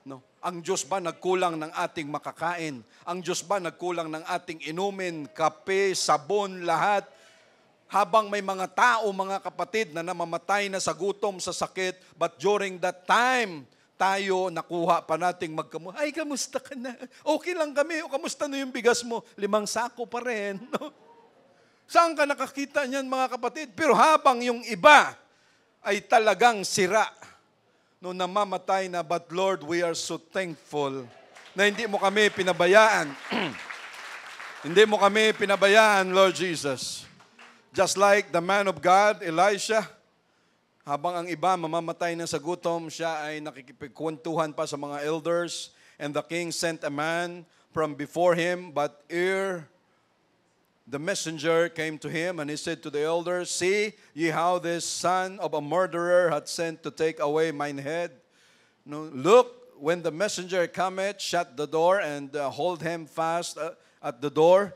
Speaker 1: No. Ang Diyos ba nagkulang ng ating makakain? Ang Diyos ba nagkulang ng ating inumin, kape, sabon, lahat? Habang may mga tao, mga kapatid, na namamatay na sa gutom, sa sakit, but during that time, tayo nakuha pa nating ay, kamusta ka na? Okay lang kami. O kamusta na yung bigas mo? 5 sako pa rin. No? Saan ka nakakita niyan, mga kapatid? Pero habang yung iba ay talagang sira, no, namamatay na, but Lord, we are so thankful na hindi mo kami pinabayaan. Hindi mo kami pinabayaan, Lord Jesus. Just like the man of God, Elisha, habang ang iba mamamatay na sa gutom, siya ay nakikipagkwentuhan pa sa mga elders, and the king sent a man from before him, but ere the messenger came to him, and he said to the elders, see ye how this son of a murderer hath sent to take away mine head? No, look, when the messenger cometh, shut the door, and hold him fast at the door.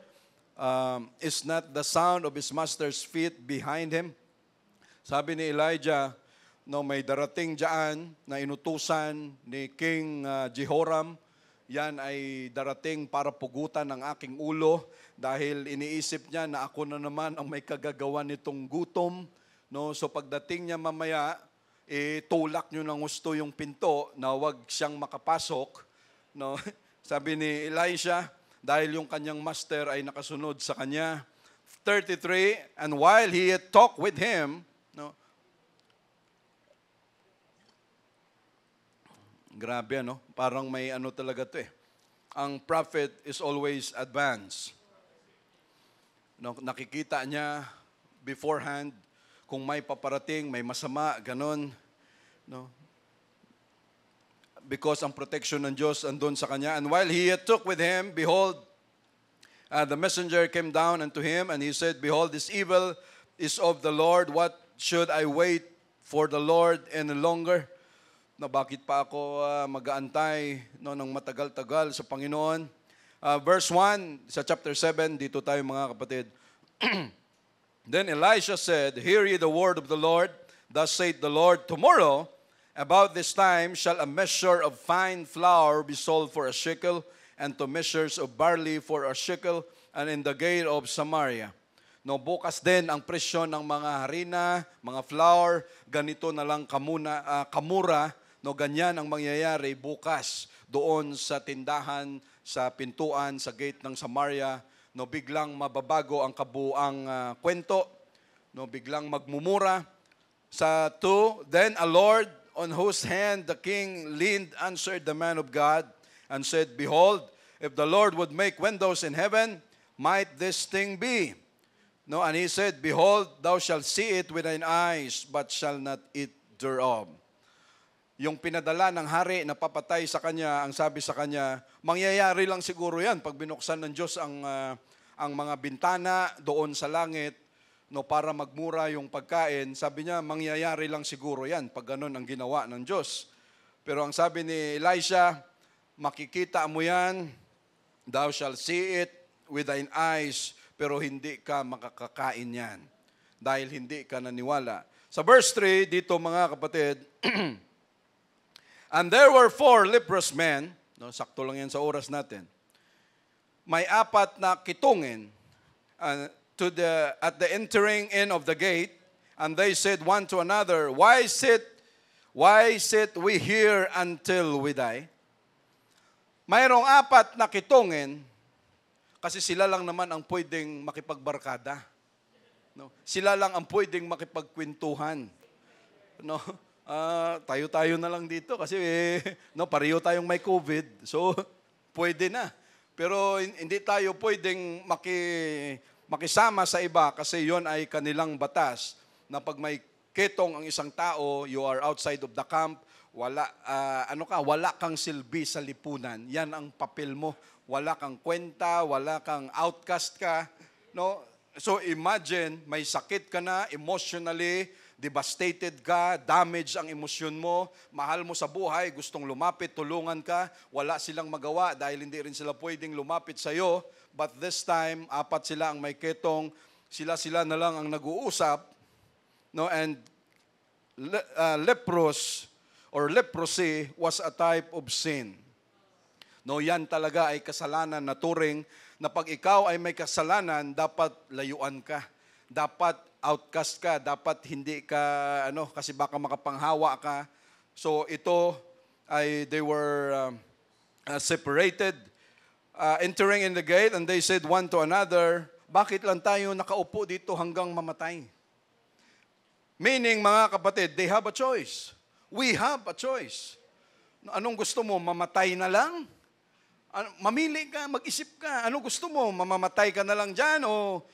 Speaker 1: Is not the sound of his master's feet behind him? Sabi ni Elijah, no, may darating dyan na inutusan ni King Jehoram. Yan ay darating para pugutan ng aking ulo dahil iniisip niya na ako na naman ang may kagagawa nitong gutom. No, so pagdating niya mamaya, tulak niyo ng gusto yung pinto na wag siyang makapasok. No, sabi ni Elisha, dahil yung kanyang master ay nakasunod sa kanya. 33, and while he had talked with him, no, grabe, no? Parang may ano talaga to eh. Ang prophet is always advanced. No, nakikita niya beforehand kung may paparating, may masama, ganon. No? Because ang protection ng Diyos andun sa kanya. And while he took with him, behold, the messenger came down unto him, and he said, behold, this evil is of the Lord. What should I wait for the Lord any longer? Na bakit pa ako mag-aantay ng matagal-tagal sa Panginoon? Verse 1 sa chapter 7, dito tayo mga kapatid. Then Elisha said, hear ye the word of the Lord. Thus saith the Lord, tomorrow, about this time, shall a measure of fine flour be sold for a shekel, and 2 measures of barley for a shekel, and in the gate of Samaria. No, bukas din ang presyo ng mga harina, mga flour, ganito na lang kamura, no, ganyan ang mangyayari bukas doon sa tindahan, sa pintuan, sa gate ng Samaria. No, biglang mababago ang kabuang kwento, no, biglang magmumura. Sa 2, then a Lord on whose hand the king leaned answered the man of God and said, behold, if the Lord would make windows in heaven, might this thing be? No, and he said, behold, thou shalt see it with thine eyes, but shall not eat thereof. Yung pinadala ng hari na papatay sa kanya, ang sabi sa kanya, mangyayari lang siguro yan pag binuksan ng Diyos ang mga bintana doon sa langit, no, para magmura yung pagkain. Sabi niya, mangyayari lang siguro yan pag ganun ang ginawa ng Diyos. Pero ang sabi ni Elisha, makikita mo yan, thou shalt see it with thine eyes, pero hindi ka makakakain yan dahil hindi ka naniwala. Sa verse 3, dito mga kapatid, and there were 4 leprous men, no, sakto lang yan sa oras natin, may 4 na kitungin at the entering in of the gate, and they said one to another, why sit we here until we die? Mayroong 4 na kitungin, kasi sila lang naman ang pwedeng makipagbarkada. No? Sila lang ang pwedeng makipagkwentuhan. No? Tayo-tayo na lang dito kasi no, pareho tayong may COVID. So, pwede na. Pero hindi tayo pwedeng makisama sa iba kasi yon ay kanilang batas na pag may ketong ang isang tao, you are outside of the camp, wala kang silbi sa lipunan. Yan ang papel mo. Wala kang kwenta, wala kang outcast ka. No? So imagine, may sakit ka na emotionally, devastated ka, damage ang emosyon mo, mahal mo sa buhay, gustong lumapit, tulungan ka, wala silang magawa dahil hindi rin sila pwedeng lumapit sa iyo. But this time, 4 sila ang may ketong, sila na lang ang nag-uusap, no? And leprosy was a type of sin. No, yan talaga ay kasalanan na turing na pag ikaw ay may kasalanan, dapat layuan ka. Dapat outcast ka, dapat hindi ka kasi baka makapanghawa ka. So ito ay they were separated, entering in the gate, and they said one to another, bakit lang tayo nakaupo dito hanggang mamatay? Meaning, mga kapatid, they have a choice. We have a choice. Anong gusto mo? Mamatay na lang? Mamili ka, mag-isip ka. Anong gusto mo? Mamamatay ka na lang dyan? O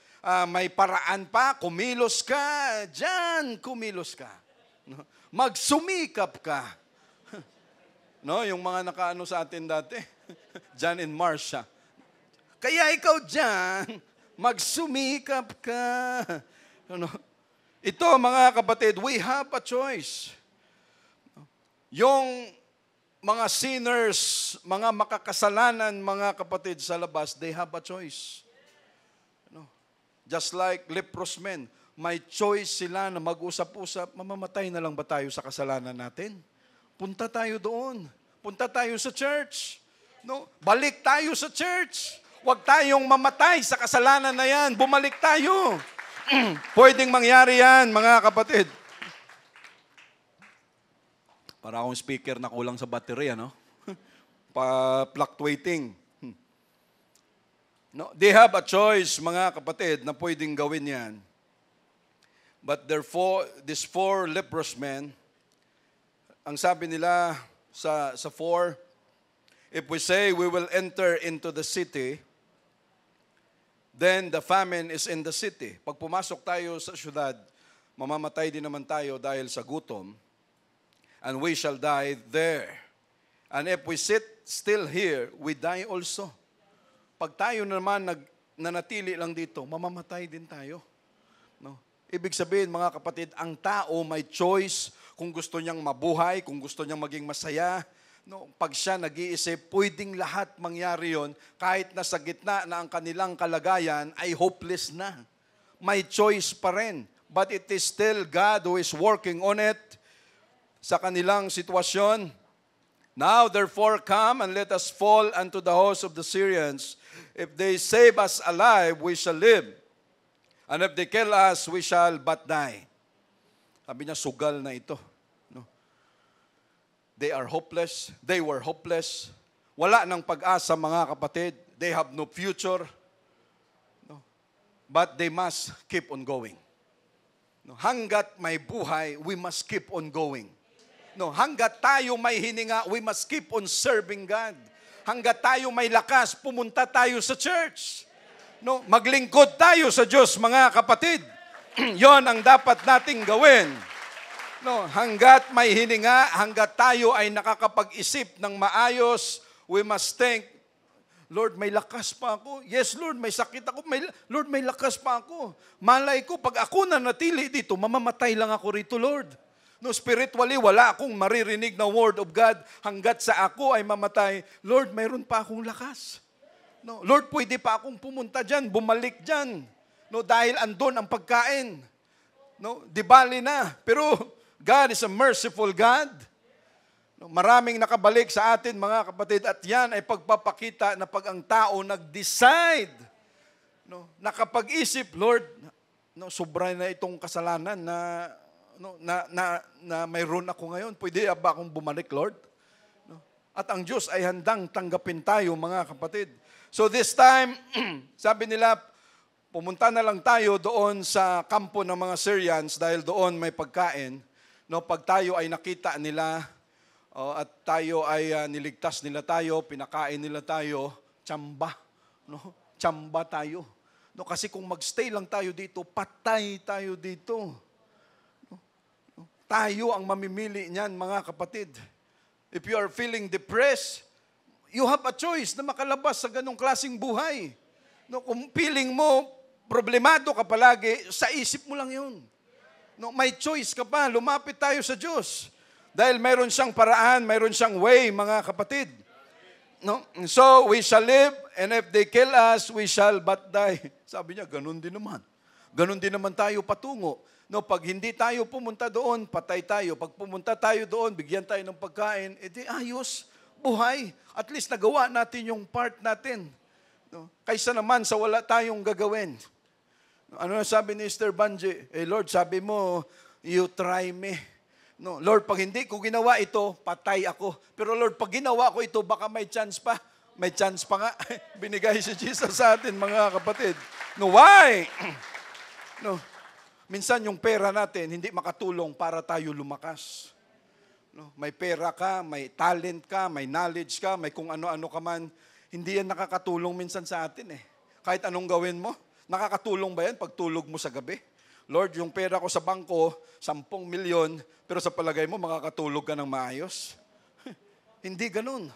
Speaker 1: may paraan pa? Kumilos ka? Dyan, kumilos ka. Magsumikap ka. No, yung mga nakaano sa atin dati. John and Marcia. Kaya ikaw dyan, magsumikap ka. Ito, mga kapatid, we have a choice. Yung mga sinners, mga makakasalanan, mga kapatid sa labas, they have a choice. Just like leprous men, may choice sila na mag-usap-usap, mamamatay na lang ba tayo sa kasalanan natin? Punta tayo doon. Punta tayo sa church. No? Balik tayo sa church. Huwag tayong mamatay sa kasalanan na yan. Bumalik tayo. Pwedeng mangyari yan, mga kapatid. Para akong speaker na kulang sa battery, Pa-fluctuating. No, they have a choice, mga kapatid, na pwedeng gawin yan. But therefore, these 4 leprous men, ang sabi nila sa 4, if we say we will enter into the city, then the famine is in the city. Pag pumasok tayo sa syudad, mamamatay din naman tayo dahil sa gutom, and we shall die there. And if we sit still here, we die also. Pag tayo naman nanatili lang dito, mamamatay din tayo. No? Ibig sabihin, mga kapatid, ang tao may choice kung gusto niyang mabuhay, kung gusto niyang maging masaya. No, pag siya nag-iisip, pwedeng lahat mangyari yon kahit na sa gitna na ang kanilang kalagayan ay hopeless na. May choice pa rin. But it is still God who is working on it sa kanilang sitwasyon. Now therefore come and let us fall unto the host of the Syrians. If they save us alive, we shall live. And if they kill us, we shall but die. Sabi niya, sugal na ito. They are hopeless. They were hopeless. Wala ng pag-asa, mga kapatid. They have no future. No? But they must keep on going. No? Hanggat may buhay, we must keep on going. No? Hanggat tayo may hininga, we must keep on serving God. Hanggat tayo may lakas, pumunta tayo sa church. No? Maglingkod tayo sa Diyos, mga kapatid. Yon ang dapat nating gawin. No, hanggat may hininga, hanggat tayo ay nakakapag-isip ng maayos, we must think, Lord, may lakas pa ako. Yes, Lord, may sakit ako. Lord, may lakas pa ako. Malay ko, pag ako na natili dito, mamamatay lang ako rito, Lord. No, spiritually, wala akong maririnig na word of God. Hanggat sa ako ay mamatay, Lord, mayroon pa akong lakas. No, Lord, pwede pa akong pumunta dyan, bumalik dyan. No, dahil andon ang pagkain. No, di bali na. Pero God is a merciful God. Maraming nakabalik sa atin, mga kapatid, at yan ay pagpapakita na pag ang tao nag-decide, nakapag-isip, Lord, sobra na itong kasalanan na mayroon ako ngayon. Pwede ba akong bumalik, Lord? At ang Diyos ay handang tanggapin tayo, mga kapatid. So this time, sabi nila, pumunta na lang tayo doon sa kampo ng mga Syrians dahil doon may pagkain. No, pag tayo ay nakita nila at tayo ay niligtas nila tayo, pinakain nila tayo, tsamba. No? Tsamba tayo. No, kasi kung magstay lang tayo dito, patay tayo dito. No, tayo ang mamimili niyan, mga kapatid. If you are feeling depressed, you have a choice na makalabas sa ganong klaseng buhay. No, kung feeling mo, problemado ka palagi, sa isip mo lang yun. No, may choice ka pa, lumapit tayo sa Diyos. Dahil mayroon siyang paraan, mayroon siyang way, mga kapatid. No? So, we shall live, and if they kill us, we shall but die. Sabi niya, ganun din naman. Ganun din naman tayo patungo. No, pag hindi tayo pumunta doon, patay tayo. Pag pumunta tayo doon, bigyan tayo ng pagkain, edi ayos, buhay. At least nagawa natin yung part natin. No? Kaysa naman sa wala tayong gagawin. Ano na sabi ni Mr. Banji? Lord, sabi mo, you try me. No, Lord, pag hindi ko ginawa ito, patay ako. Pero Lord, pag ginawa ko ito, baka may chance pa. May chance pa nga. Binigay si Jesus sa atin, mga kapatid. No, why? No. Minsan yung pera natin, hindi makatulong para tayo lumakas. No, may pera ka, may talent ka, may knowledge ka, may kung ano-ano ka man. Hindi yan nakakatulong minsan sa atin eh. Kahit anong gawin mo, nakakatulong ba yan pag tulog mo sa gabi? Lord, yung pera ko sa bangko, 10 milyon, pero sa palagay mo, makakatulog ka ng maayos? Hindi ganun.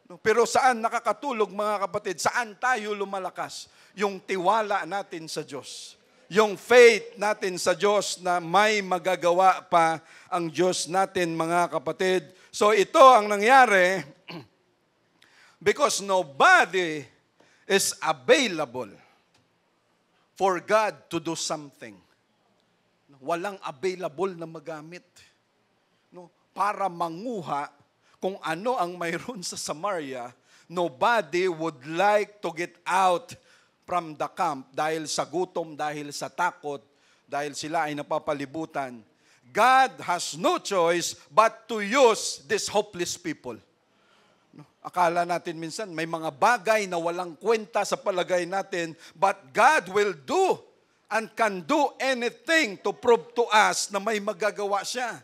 Speaker 1: No, pero saan nakakatulog, mga kapatid? Saan tayo lumalakas? Yung tiwala natin sa Diyos. Yung faith natin sa Diyos na may magagawa pa ang Diyos natin, mga kapatid. So ito ang nangyari because nobody is available for God to do something. Walang available na magamit. No, para manguha kung ano ang mayroon sa Samaria, nobody would like to get out from the camp dahil sa gutom, dahil sa takot, dahil sila ay napapalibutan. God has no choice but to use these hopeless people. Akala natin minsan may mga bagay na walang kwenta sa palagay natin, but God will do and can do anything to prove to us na may magagawa siya.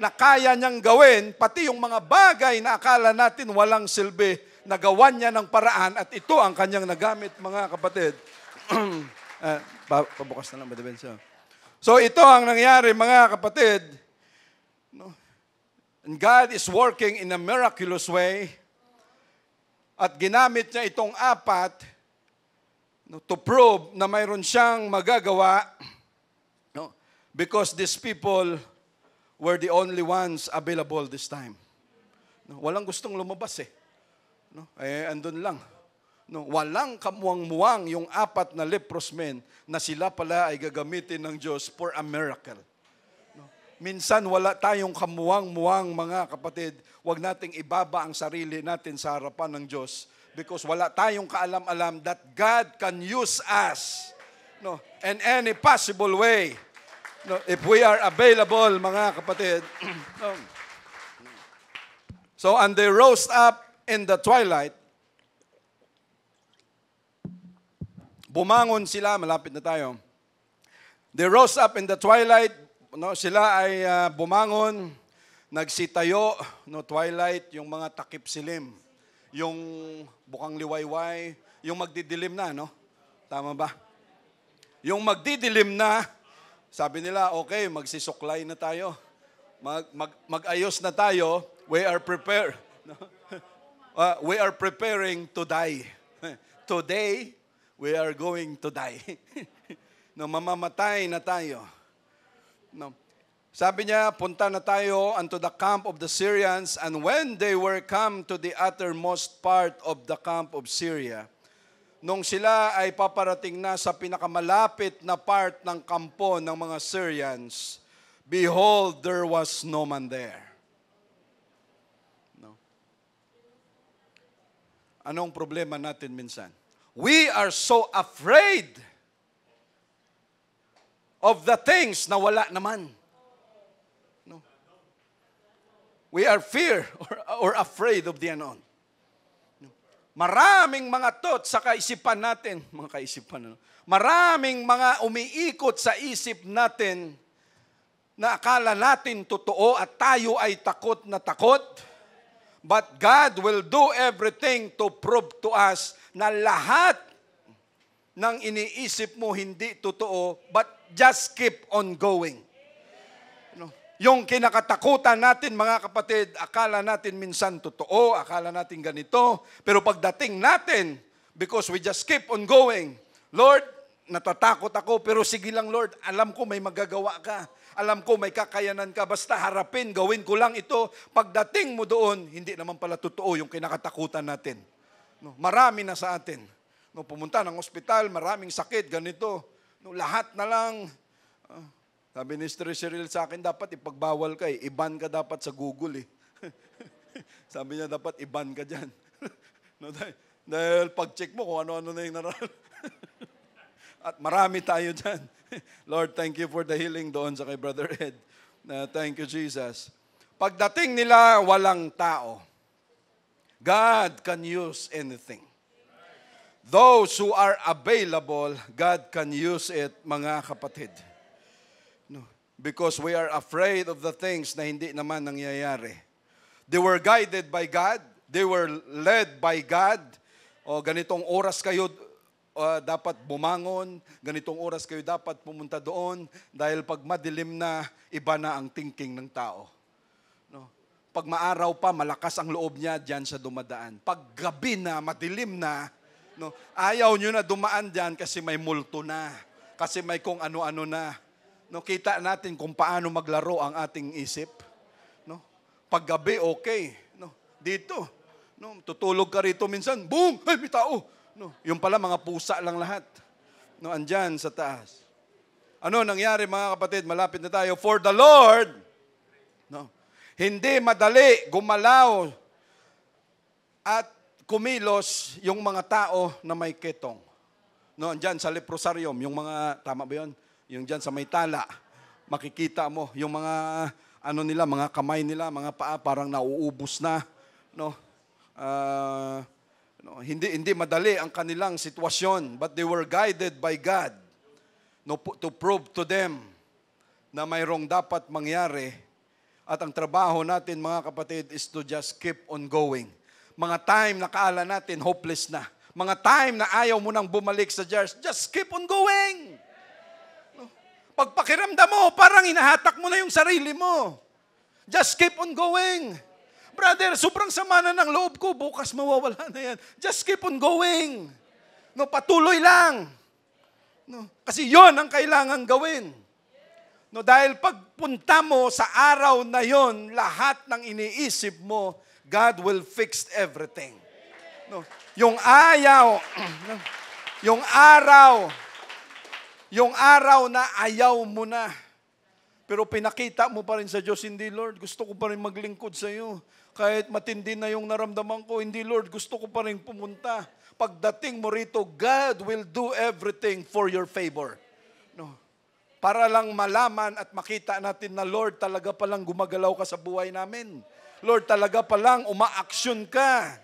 Speaker 1: Na kaya niyang gawin, pati yung mga bagay na akala natin walang silbi, nagawan niya ng paraan at ito ang kanyang nagamit, mga kapatid. Pabukas na lang, Brother Benzo. So ito ang nangyari, mga kapatid. No? And God is working in a miraculous way. At ginamit niya itong 4 to prove na mayroon siyang magagawa, no? Because these people were the only ones available this time. No? Walang gustong lumabas eh. No? Andun lang. No? Walang kamuwang-muwang yung 4 na leprous men na sila pala ay gagamitin ng Diyos for a miracle. No? Minsan wala tayong kamuwang-muwang, mga kapatid. Huwag nating ibaba ang sarili natin sa harapan ng Diyos because wala tayong kaalam-alam that God can use us, no, in any possible way. No, if we are available, mga kapatid. So, and they rose up in the twilight. Bumangon sila, malapit na tayo. They rose up in the twilight. No, sila ay bumangon, nagsitayo, no, twilight, yung mga takip silim. Yung bukang liwayway, yung magdidilim na, no? Tama ba? Yung magdidilim na, sabi nila, okay, magsisuklay na tayo. Mag-ayos na tayo. We are prepared. No? We are preparing to die. Today, we are going to die. No, mamamatay na tayo. No. Sabi niya, punta na tayo unto the camp of the Syrians, and when they were come to the uttermost part of the camp of Syria, nung sila ay paparating na sa pinakamalapit na part ng kampo ng mga Syrians, behold, there was no man there. No. Anong problema natin minsan? We are so afraid of the things na wala naman. We are fear or afraid of the unknown. Maraming mga thoughts sa kaisipan natin, mga kaisipan, maraming mga umiikot sa isip natin na akala natin totoo at tayo ay takot na takot. But God will do everything to prove to us na lahat ng iniisip mo hindi totoo, but just keep on going. Yung kinakatakutan natin, mga kapatid, akala natin minsan totoo, akala natin ganito, pero pagdating natin, because we just keep on going, Lord, natatakot ako, pero sige lang Lord, alam ko may magagawa ka. Alam ko may kakayanan ka, basta harapin, gawin ko lang ito. Pagdating mo doon, hindi naman pala totoo yung kinakatakutan natin. Marami na sa atin. Pumunta ng ospital, maraming sakit, ganito. Lahat na lang. Sabi ni Mr. Cyril sa akin, dapat ipagbawal ka eh. Iban ka dapat sa Google eh. Sabi niya, dapat iban ka dyan. Dahil pag-check mo kung ano-ano na yung At marami tayo dyan. Lord, thank you for the healing doon sa kay Brother Ed. Thank you, Jesus. Pagdating nila, walang tao. God can use anything. Those who are available, God can use it, mga kapatid. Because we are afraid of the things na hindi naman nangyayari. They were guided by God. They were led by God. O ganitong oras kayo dapat bumangon. Ganitong oras kayo dapat pumunta doon. Dahil pag madilim na, iba na ang thinking ng tao. Pag maaraw pa, malakas ang loob niya, diyan siya dumadaan. Pag gabi na, madilim na, ayaw nyo na dumaan diyan kasi may multo na. Kasi may kung ano-ano na. Kita natin kung paano maglaro ang ating isip. Pag gabi, okay. Dito, tutulog ka rito minsan, boom! Ay, may tao! Yung pala, mga pusa lang lahat. Andyan sa taas. Ano nangyari, mga kapatid? Malapit na tayo. For the Lord, hindi madali gumalaw at kumilos yung mga tao na may ketong. Andyan sa leprosarium, yung mga, tama ba yun? Yung dyan sa may tala, makikita mo, yung mga, nila, mga kamay nila, mga paa, parang nauubos na. Hindi madali ang kanilang sitwasyon, but they were guided by God to prove to them na mayroong dapat mangyari. At ang trabaho natin, mga kapatid, is to just keep on going. Mga time na kaala natin, hopeless na. Mga time na ayaw mo nang bumalik sa jars, just keep on going. Pagpakiramdam mo, parang inahatak mo na yung sarili mo. Just keep on going. Brother, sobrang sama na ng loob ko, bukas mawawala na yan. Just keep on going. Patuloy lang. Kasi yon ang kailangan gawin. Dahil pagpunta mo sa araw na yon, lahat ng iniisip mo, God will fix everything. Yung araw na ayaw mo na, pero pinakita mo pa rin sa Diyos, hindi Lord, gusto ko pa rin maglingkod sa iyo. Kahit matindi na yung naramdaman ko, hindi Lord, gusto ko pa rin pumunta. Pagdating mo rito, God will do everything for your favor. Para lang malaman at makita natin na Lord, talaga palang gumagalaw ka sa buhay namin. Lord, talaga palang umaaksyon ka.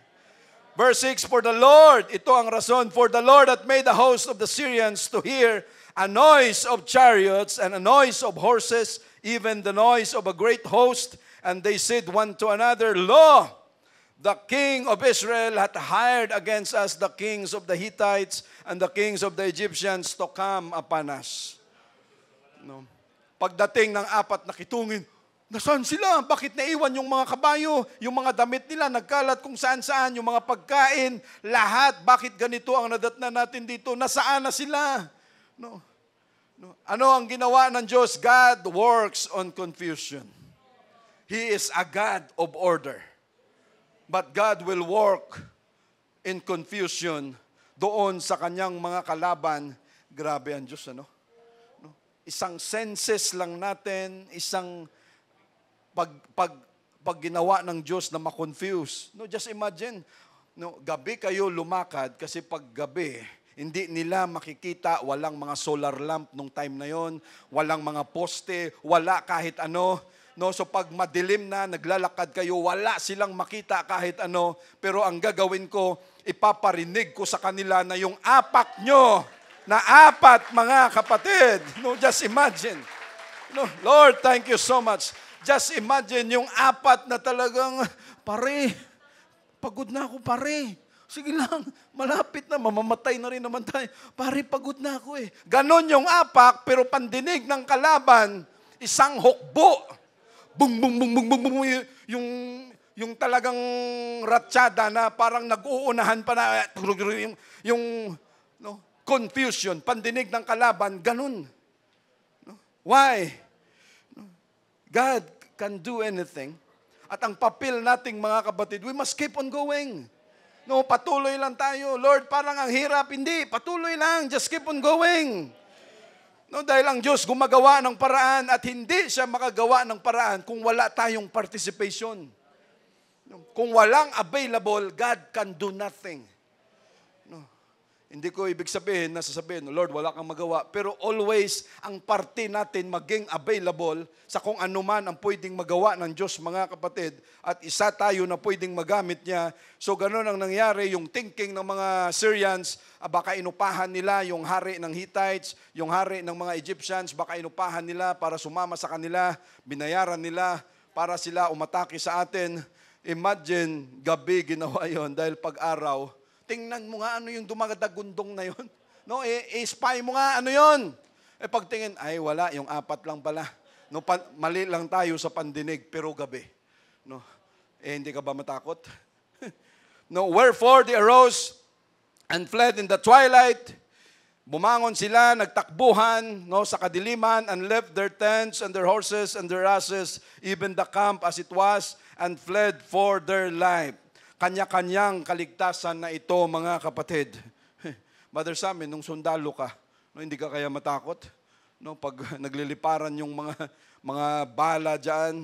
Speaker 1: Verse 6, for the Lord, ito ang rason, for the Lord hath made the host of the Syrians to hear a noise of chariots and a noise of horses, even the noise of a great host. And they said one to another, Lo, the king of Israel hath hired against us the kings of the Hittites and the kings of the Egyptians to come upon us. Pagdating ng apat na kitungin, nasaan sila? Bakit naiwan yung mga kabayo? Yung mga damit nila, nagkalat kung saan-saan, yung mga pagkain, lahat. Bakit ganito ang nadatnan natin dito? Nasaan na sila? Ano ang ginawa ng Diyos? God works on confusion. He is a God of order. But God will work in confusion doon sa kanyang mga kalaban. Grabe ang Diyos, Isang senses lang natin, isang pag ginawa ng Diyos na ma-confuse. Just imagine, gabi kayo lumakad kasi pag gabi, hindi nila makikita, walang mga solar lamp nung time na yon, walang mga poste, wala kahit ano. So pag madilim na, naglalakad kayo, wala silang makita kahit ano. Pero ang gagawin ko, ipaparinig ko sa kanila na yung apak nyo, na apat mga kapatid. Just imagine. Lord, thank you so much. Just imagine yung apat na talagang, pare, pagod na ako pare. Sige lang, malapit na, mamamatay na rin naman tayo. Pare, pagod na ako eh. Ganon yung apak, pero pandinig ng kalaban, isang hukbo. Bung, bung, bung, bung, bung, bung, yung talagang ratsyada na parang nag-uunahan pa na, yung confusion, pandinig ng kalaban, ganun. Why? God can do anything. At ang papel nating mga kapatid, we must keep on going. No, patuloy lang tayo. Lord, parang ang hirap. Hindi, patuloy lang. Just keep on going. No, dahil ang Diyos gumagawa ng paraan at hindi siya makagawa ng paraan kung wala tayong participation. No, kung walang available, God can do nothing. Hindi ko ibig sabihin na sasabihin, Lord, wala kang magawa. Pero always, ang parte natin maging available sa kung ano man ang pwedeng magawa ng Diyos, mga kapatid. At isa tayo na pwedeng magamit niya. So, ganun ang nangyari, yung thinking ng mga Syrians, baka inupahan nila yung hari ng Hittites, yung hari ng mga Egyptians, baka inupahan nila para sumama sa kanila, binayaran nila para sila umatake sa atin. Imagine, gabi ginawa yon dahil pag-araw, tingnan mo nga ano yung dumagadagundong na yun. No, spy mo nga ano yun. Pagtingin, ay wala, yung 4 lang pala. No, mali lang tayo sa pandinig, pero gabi. No, hindi ka ba matakot? No, wherefore they arose and fled in the twilight. Bumangon sila, nagtakbuhan sa kadiliman and left their tents and their horses and their asses, even the camp as it was, and fled for their life. Kanya-kanyang kaligtasan na ito, mga kapatid. Brother Sam, nung sundalo ka, hindi ka kaya matakot? Pag nagliliparan yung mga bala dyan,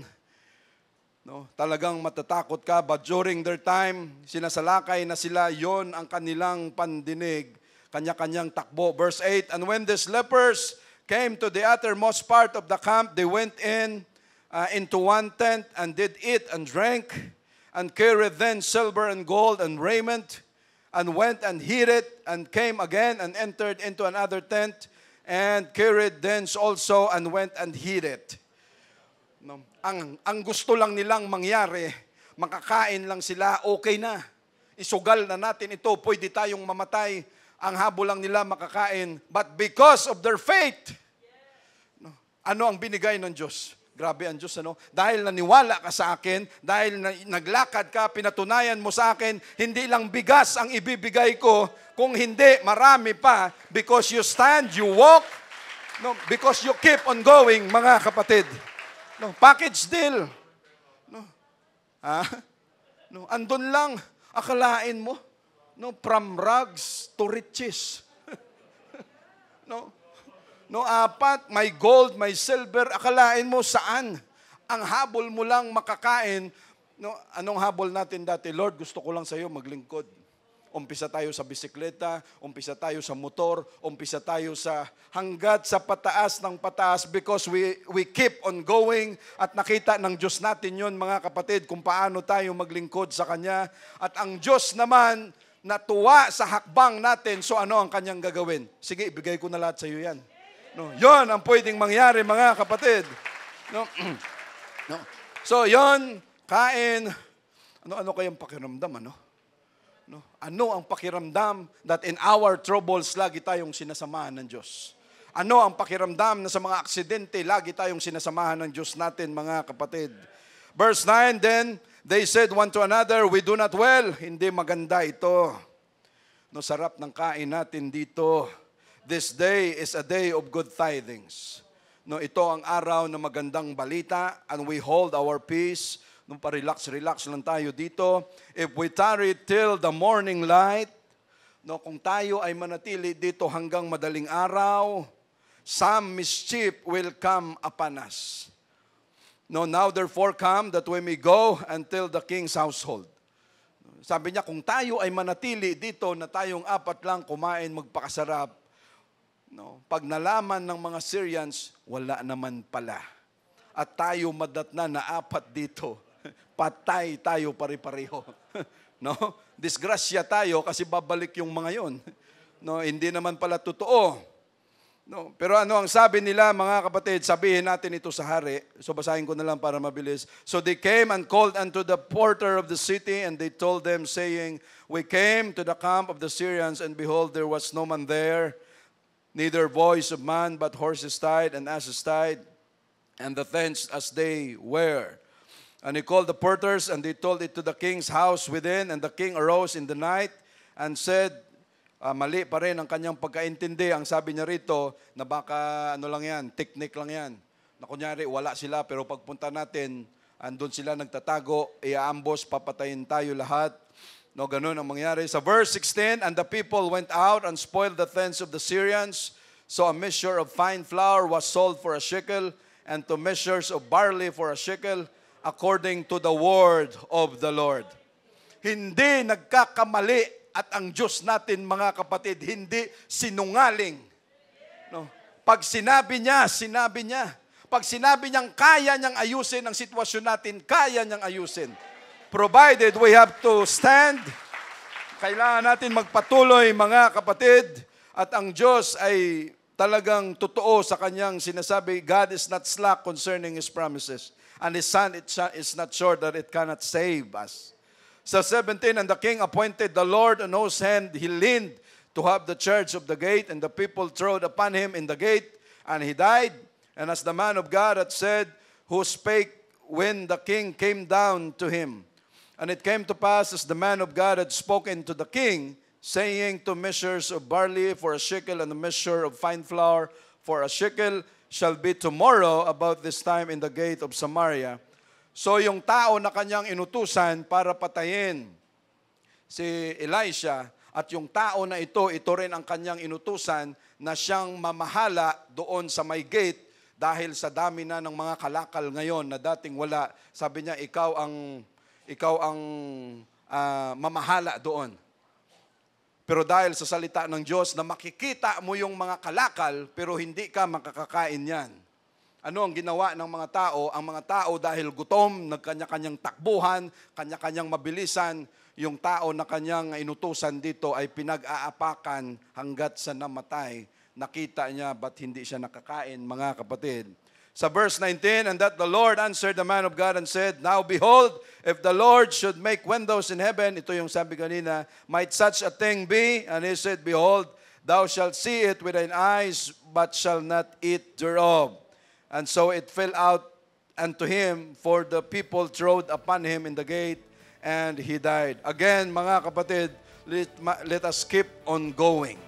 Speaker 1: talagang matatakot ka. But during their time, sinasalakay na sila, yon ang kanilang pandinig, kanya-kanyang takbo. Verse 8, and when these lepers came to the uttermost part of the camp, they went into one tent and did eat and drank, and carried then silver and gold and raiment, and went and hid it, and came again and entered into another tent, and carried thence also, and went and hid it. Ang gusto lang nilang mangyari, makakain lang sila, okay na. Isugal na natin ito, pwede tayong mamatay. Ang habol lang nila makakain. But because of their faith, ano ang binigay ng Diyos? Grabe ang Diyos, Dahil naniwala ka sa akin, dahil naglakad ka, pinatunayan mo sa akin, hindi lang bigas ang ibibigay ko, kung hindi, marami pa, because you stand, you walk, because you keep on going, mga kapatid. Package deal. Andun lang, akalain mo, from rags to riches. 4, may gold, may silver, akalain mo saan? Ang habol mo lang makakain. Anong habol natin dati? Lord, gusto ko lang sa iyo maglingkod. Umpisa tayo sa bisikleta, umpisa tayo sa motor, umpisa tayo sa hanggat sa pataas ng pataas because we keep on going at nakita ng Diyos natin yon, mga kapatid, kung paano tayo maglingkod sa Kanya. At ang Diyos naman, natuwa sa hakbang natin, so ano ang Kanyang gagawin? Sige, ibigay ko na lahat sa iyo yan. Yon ang pwedeng mangyari, mga kapatid. So, yon, kain. Ano kayang pakiramdam, Ano ang pakiramdam that in our troubles, lagi tayong sinasamahan ng Diyos? Ano ang pakiramdam na sa mga aksidente, lagi tayong sinasamahan ng Diyos natin, mga kapatid? Verse 9, then they said one to another, we do not well. Hindi maganda ito. Sarap ng kain natin dito. This day is a day of good tidings. Ito ang araw na magandang balita, and we hold our peace. Pa-relax lang tayo dito. If we tarry till the morning light, kung tayo ay manatili dito hanggang madaling araw, some mischief will come upon us. Now therefore come that we may go until the king's household. Sabi niya, kung tayo ay manatili dito na tayong 4 lang kumain, magpakasarap, pag nalaman ng mga Syrians, wala naman pala. At tayo madatna na 4 dito, patay tayo pare-pareho. Disgrasya tayo kasi babalik yung mga yon. Hindi naman pala totoo. No, pero ano ang sabi nila, mga kapatid, sabihin natin ito sa hari. So basahin ko na lang para mabilis. So they came and called unto the porter of the city, and they told them, saying, we came to the camp of the Syrians, and behold, there was no man there, neither voice of man, but horses tied and asses tied, and the tents as they were. And he called the porters, and they told it to the king's house within, and the king arose in the night, and said, mali pa rin ang kanyang pagkaintindi. Ang sabi niya rito, na baka ano lang yan, technique lang yan. Na kunyari, wala sila, pero pagpunta natin, andun sila nagtatago, i-ambush, papatayin tayo lahat. No, ganun ang mangyari. Sa verse 16, and the people went out and spoiled the tents of the Syrians. So a measure of fine flour was sold for a shekel, and 2 measures of barley for a shekel, according to the word of the Lord. Hindi nagkakamali at ang Diyos natin, mga kapatid, hindi sinungaling. No? Pag sinabi niya, sinabi niya. Pag sinabi niyang kaya niyang ayusin ang sitwasyon natin, kaya niyang ayusin. Provided we have to stand, kailangan natin magpatuloy, mga kapatid, at ang Diyos ay talagang totoo sa kanyang sinasabi. God is not slack concerning His promises, and His Son is not sure that it cannot save us. Sa 17, and the king appointed the Lord on whose hand he leaned to have the charge of the gate, and the people trod upon him in the gate, and he died. And as the man of God had said, who spake when the king came down to him. And it came to pass, as the man of God had spoken to the king, saying, 2 measures of barley for a shekel, and a measure of fine flour for a shekel shall be tomorrow about this time in the gate of Samaria. So yung tao na kanyang inutusan para patayin si Elisha, at yung tao na ito rin ang kanyang inutusan na siyang mamahala doon sa may gate dahil sa dami na ng mga kalakal ngayon na dating wala. Sabi niya, ikaw ang mamahala doon. Pero dahil sa salita ng Diyos na makikita mo yung mga kalakal pero hindi ka makakakain yan. Ano ang ginawa ng mga tao? Ang mga tao dahil gutom, nagkanya-kanyang takbuhan, kanya-kanyang mabilisan, yung tao na kanyang inutusan dito ay pinag-aapakan hanggat sa namatay. Nakita niya ba't hindi siya nakakain, mga kapatid. Sa verse 19, and that the Lord answered the man of God and said, now behold, if the Lord should make windows in heaven, ito yung sabi kanina, might such a thing be? And he said, behold, thou shalt see it with thine eyes, but shall not eat thereof. And so it fell out unto him, for the people trod upon him in the gate, and he died. Again, mga kapatid, let us keep on going.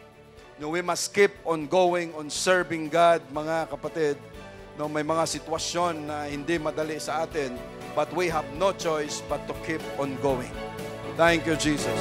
Speaker 1: No, we must keep on going, on serving God, mga kapatid. No, may mga sitwasyon na hindi madali sa atin, but we have no choice but to keep on going. Thank you, Jesus.